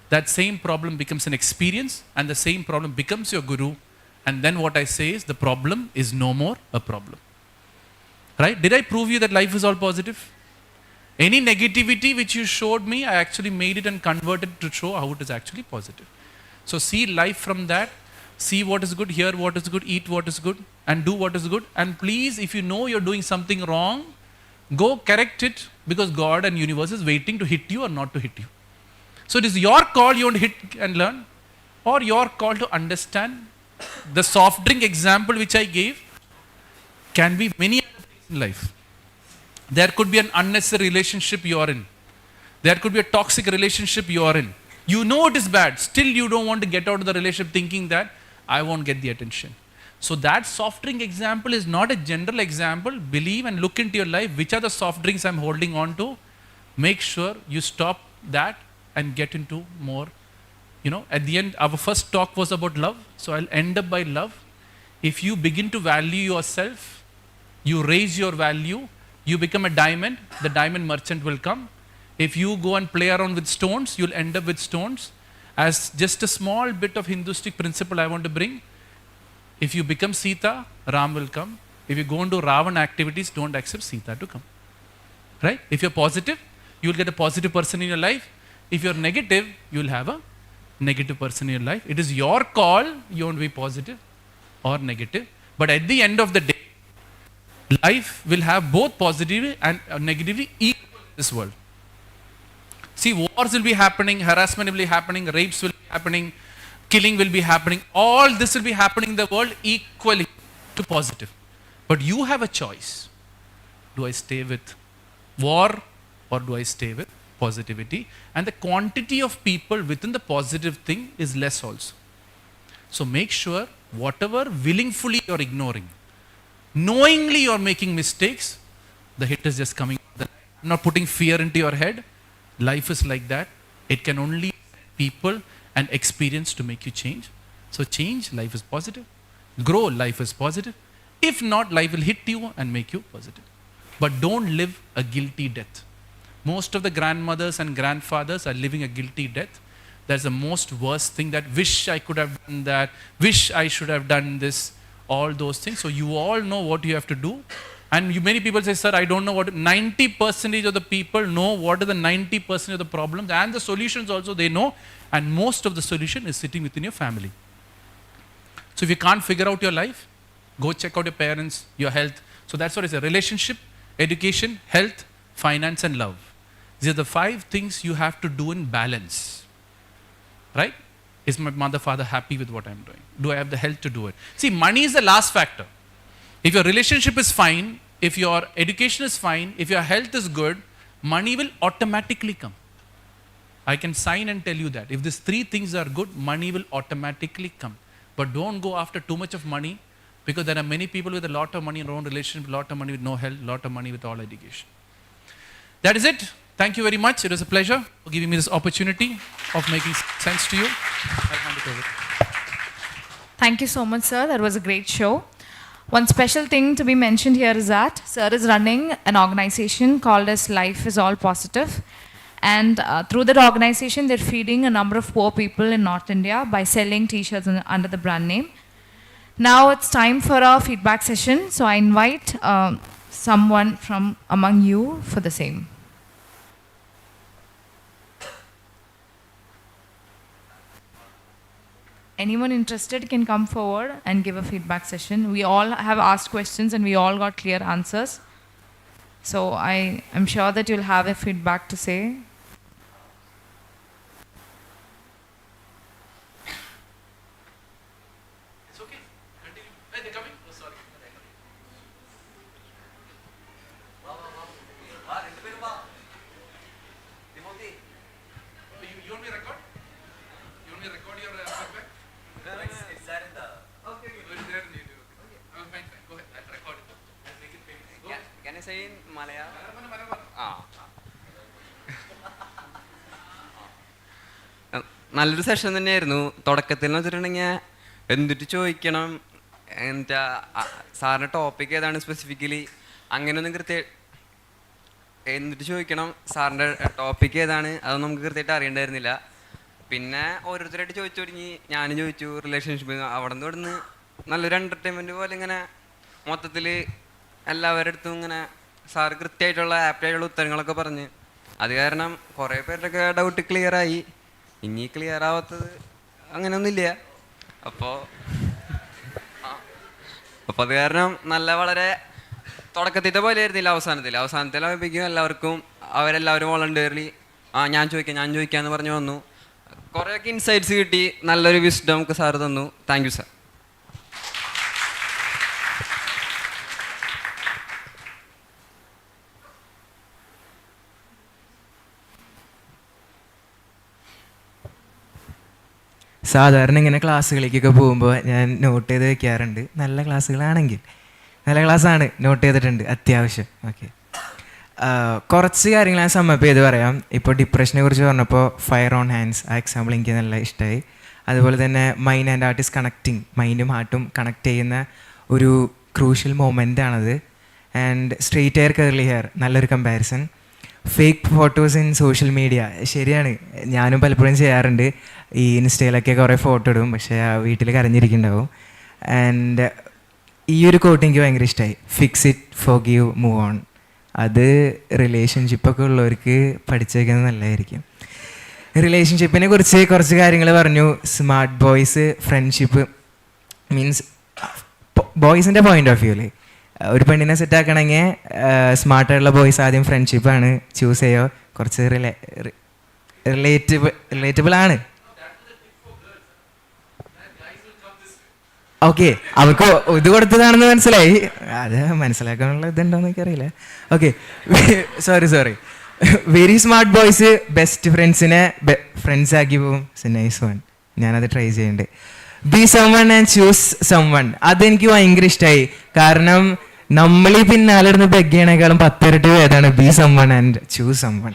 that same problem becomes an experience, and the same problem becomes your guru. And then what I say is, the problem is no more a problem. Right? Did I prove you that life is all positive? Any negativity which you showed me, I actually made it and converted to show how it is actually positive. So see life from that. See what is good, hear what is good, eat what is good, and do what is good. And please, if you know you're doing something wrong, go correct it, because God and universe is waiting to hit you or not to hit you. So it is your call, you want to hit and learn, or your call to understand. The soft drink example which I gave can be many other things in life. There could be an unnecessary relationship you are in. There could be a toxic relationship you are in. You know it is bad, still you don't want to get out of the relationship thinking that I won't get the attention. So that soft drink example is not a general example. Believe and look into your life, which are the soft drinks I'm holding on to. Make sure you stop that and get into more. You know, at the end, our first talk was about love. So I'll end up by love. If you begin to value yourself, you raise your value, you become a diamond, the diamond merchant will come. If you go and play around with stones, you'll end up with stones. As just a small bit of Hinduistic principle I want to bring. If you become Sita, Ram will come. If you go into Ravan activities, don't accept Sita to come. Right? If you're positive, you'll get a positive person in your life. If you're negative, you'll have a negative person in your life. It is your call, you want to be positive or negative. But at the end of the day, life will have both positivity and negativity equal in this world. See, wars will be happening, harassment will be happening, rapes will be happening, killing will be happening. All this will be happening in the world equally to positive. But you have a choice. Do I stay with war or do I stay with positivity? And the quantity of people within the positive thing is less also. So make sure whatever willingly you're ignoring, knowingly you're making mistakes, the hit is just coming. I'm not putting fear into your head. Life is like that. It can only people and experience to make you change. So change, life is positive. Grow, life is positive. If not, life will hit you and make you positive. But don't live a guilty death. Most of the grandmothers and grandfathers are living a guilty death. That's the most worst thing, that wish I could have done that, wish I should have done this, all those things. So you all know what you have to do. And many people say, sir, I don't know what. 90% of the people know what are the 90% of the problems, and the solutions also they know. And most of the solution is sitting within your family. So if you can't figure out your life, go check out your parents, your health. So that's what I say: relationship, education, health, finance, and love. These are the 5 things you have to do in balance. Right? Is my mother, father happy with what I'm doing? Do I have the health to do it? See, money is the last factor. If your relationship is fine, if your education is fine, if your health is good, money will automatically come. I can sign and tell you that. If these 3 things are good, money will automatically come. But don't go after too much of money, because there are many people with a lot of money in their own relationship, a lot of money with no health, a lot of money with all education. That is it. Thank you very much. It was a pleasure for giving me this opportunity of making sense to you. I'll hand it over. Thank you so much, sir. That was a great show. One special thing to be mentioned here is that sir is running an organization called as Life is All Positive. And through that organization, they're feeding a number of poor people in North India by selling t-shirts under the brand name. Now it's time for a feedback session. So I invite someone from among you for the same. Anyone interested can come forward and give a feedback session. We all have asked questions and we all got clear answers. So I am sure that you'll have a feedback to say. It's okay. Continue. Hey, they're coming. Oh, sorry. You want me to record? You want me to record your feedback? It's there in the... Okay. It's there in the YouTube. Okay. Fine. Go ahead. I'll record it. I'll make it famous. Go ahead. Can I say in Malayalam? നല്ലൊരു session തന്നെയായിരുന്നു. തുടക്കത്തിൽ എന്ന് വെച്ചിട്ടുണ്ടെങ്കിൽ എന്തിട്ട് ചോദിക്കണം, എന്താ സാറിൻ്റെ topic ഏതാണ് സ്പെസിഫിക്കലി അങ്ങനെയൊന്നും എന്നിട്ട് ചോദിക്കണം, സാറിൻ്റെ ടോപ്പിക് ഏതാണ് അതൊന്നും നമുക്ക് കൃത്യമായിട്ട് അറിയണ്ടായിരുന്നില്ല. പിന്നെ ഓരോരുത്തരായിട്ട് ചോദിച്ചു തുടങ്ങി. ഞാനും ചോദിച്ചു റിലേഷൻഷിപ്പ്. അവിടെ നിന്ന് ഇവിടുന്ന് നല്ലൊരു എൻ്റർടൈൻമെൻറ്റ് പോലെ ഇങ്ങനെ മൊത്തത്തിൽ എല്ലാവരുടെ അടുത്തും ഇങ്ങനെ സാറ് കൃത്യമായിട്ടുള്ള ആപ്റ്റായിട്ടുള്ള ഉത്തരങ്ങളൊക്കെ പറഞ്ഞ് അത് കാരണം കുറേ പേരുടെയൊക്കെ ഡൗട്ട് ക്ലിയറായി. ഇനി ക്ലിയർ ആവാത്തത് അങ്ങനെയൊന്നുമില്ല. അപ്പോൾ അത് കാരണം നല്ല വളരെ തുടക്കത്തിൻ്റെ പോലെ ആയിരുന്നില്ല. അവസാനത്തിലാവുമ്പോഴേക്കും എല്ലാവർക്കും അവരെല്ലാവരും വോളണ്ടിയർലി ഞാൻ ചോദിക്കാമെന്ന് പറഞ്ഞു വന്നു. കുറേയൊക്കെ ഇൻസൈറ്റ്സ് കിട്ടി. നല്ലൊരു വിസ്ഡം നമുക്ക് സാറ് തന്നു. Thank you sir. സാധാരണ ഇങ്ങനെ ക്ലാസ്സുകളിലേക്കൊക്കെ പോകുമ്പോൾ ഞാൻ നോട്ട് ചെയ്ത് വെക്കാറുണ്ട്. നല്ല ക്ലാസ്സുകളാണെങ്കിൽ നല്ല ക്ലാസ്സാണ്, നോട്ട് ചെയ്തിട്ടുണ്ട് അത്യാവശ്യം. ഓക്കെ, കുറച്ച് കാര്യങ്ങൾ ഞാൻ സമ്മപ്പ് ചെയ്ത് പറയാം. ഇപ്പോൾ ഡിപ്രഷനെ കുറിച്ച് പറഞ്ഞപ്പോൾ ഫയർ ഓൺ ഹാൻഡ്സ് ആ എക്സാമ്പിൾ എനിക്ക് നല്ല ഇഷ്ടമായി. അതുപോലെ തന്നെ mind and heart is connecting, മൈൻഡും ഹാർട്ടും കണക്ട് ചെയ്യുന്ന ഒരു ക്രൂഷ്യൽ മൊമെൻ്റ് ആണത്. And straight hair curly hair, നല്ലൊരു comparison. Fake photos in social media, ശരിയാണ്, ഞാനും പലപ്പോഴും ചെയ്യാറുണ്ട്. ഈ ഇൻസ്റ്റയിലൊക്കെ കുറേ ഫോട്ടോ ഇടും, പക്ഷേ ആ വീട്ടിൽ കരഞ്ഞിരിക്കുന്നുണ്ടാവും. ആൻഡ് ഈ ഒരു കോട്ട് എനിക്ക് ഭയങ്കര ഇഷ്ടമായി, fix it, forgive, move on. അത് റിലേഷൻഷിപ്പൊക്കെ ഉള്ളവർക്ക് പഠിച്ചു വയ്ക്കുന്നത് നല്ലതായിരിക്കും. റിലേഷൻഷിപ്പിനെ കുറിച്ച് കുറച്ച് കാര്യങ്ങൾ പറഞ്ഞു. സ്മാർട്ട് ബോയ്സ്, ഫ്രണ്ട്ഷിപ്പ് മീൻസ് ബോയ്സിൻ്റെ പോയിൻ്റ് ഓഫ് വ്യൂവിൽ ഒരു പെണ്ണിനെ സെറ്റാക്കണമെങ്കിൽ സ്മാർട്ടായിട്ടുള്ള ബോയ്സ് ആദ്യം ഫ്രണ്ട്ഷിപ്പാണ് ചൂസ് ചെയ്യുക. കുറച്ച് റിലേറ്റബിൾ ആണ്. ഓക്കെ, അവർക്ക് ഇത് കൊടുത്തതാണെന്ന് മനസ്സിലായി. അത് മനസ്സിലാക്കാനുള്ള ഇതുണ്ടോയെന്ന് എനിക്കറിയില്ല. Okay, sorry. Very smart boys best ഫ്രണ്ട്സിനെ ഫ്രണ്ട്സ് ആക്കി പോകും. നൈസ് വൺ, ഞാനത് ട്രൈ ചെയ്യണ്ടേ. B someone and choose someone, അതെനിക്ക് ഭയങ്കര ഇഷ്ടമായി. കാരണം നമ്മൾ ഈ പിന്നാലെ ഇരുന്ന് ബെഗ് ചെയ്യണേക്കാളും 10 ഇരട്ടി ഏതാണ് be someone and choose someone.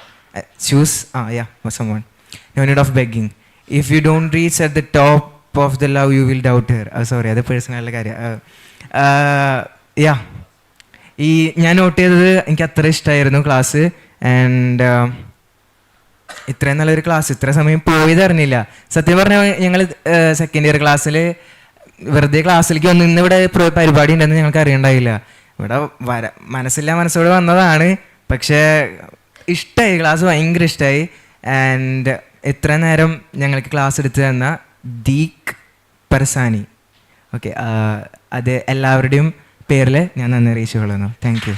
Someone. No need of begging. If you don't reach at the top of the love you will doubt her. Sorry, അത് പേഴ്സണലുള്ള കാര്യം. ഈ ഞാൻ നോട്ട് ചെയ്തത് എനിക്ക് അത്ര ഇഷ്ടമായിരുന്നു ക്ലാസ്. ആൻഡ് ഇത്രയും നല്ലൊരു ക്ലാസ്, ഇത്ര സമയം പോയത് അറിഞ്ഞില്ല. സത്യം പറഞ്ഞാൽ ഞങ്ങൾ സെക്കൻഡ് ഇയർ ക്ലാസ്സിൽ വെറുതെ ക്ലാസ്സിലേക്ക് വന്ന് ഇന്നിവിടെ പരിപാടി ഉണ്ടെന്ന് ഞങ്ങൾക്ക് അറിയണ്ടായില്ല. ഇവിടെ മനസ്സോടെ വന്നതാണ്. പക്ഷേ ഇഷ്ടമായി, ക്ലാസ് ഭയങ്കര ഇഷ്ടമായി. ആൻഡ് ഇത്ര നേരം ഞങ്ങൾക്ക് ക്ലാസ് എടുത്തു തന്ന ദീക് പരസാനി, ഓക്കെ, അത് എല്ലാവരുടെയും പേരിൽ ഞാൻ നന്ദി അറിയിച്ചു കൊള്ളുന്നു. Thank you.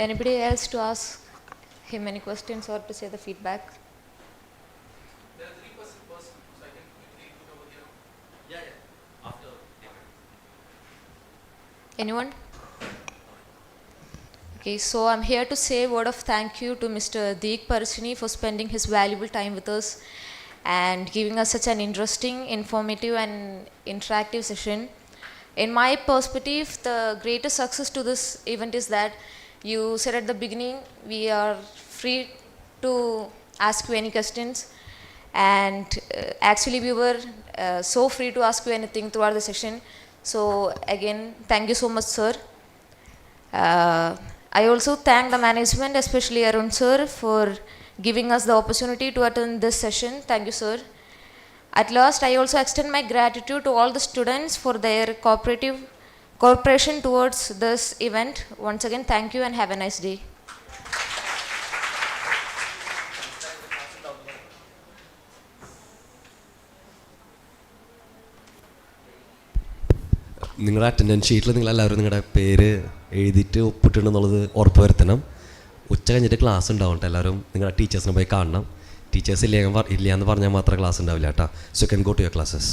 Anybody else to ask him any questions or to say the feedback? There are 3% person, so I can quickly put over here. Yeah. After. Anyone? Okay, so I'm here to say a word of thank you to Mr. DEEK PARASSINI for spending his valuable time with us and giving us such an interesting, informative and interactive session. In my perspective, the greatest success to this event is that you said at the beginning, we are free to ask you any questions, And actually we were so free to ask you anything throughout the session. So again, thank you so much, sir. I also thank the management, especially Arun sir, for giving us the opportunity to attend this session. Thank you, sir. At last, I also extend my gratitude to all the students for their cooperation towards this event. Once again, thank you and have a nice day. നിങ്ങളുടെ attendance ഷീറ്റിൽ നിങ്ങളെല്ലാവരും നിങ്ങളുടെ പേര് എഴുതിയിട്ട് ഒപ്പിട്ടുണ്ടെന്നുള്ളത് ഉറപ്പ് വരുത്തണം. ഉച്ച കഴിഞ്ഞിട്ട് ക്ലാസ് ഉണ്ടാവും കേട്ടോ. എല്ലാവരും നിങ്ങളുടെ ടീച്ചേഴ്സിനെ പോയി കാണണം. ടീച്ചേഴ്സ് ഇല്ല എന്ന് പറഞ്ഞാൽ മാത്രമേ ക്ലാസ് ഉണ്ടാവില്ല കേട്ടോ. So you can go to your classes.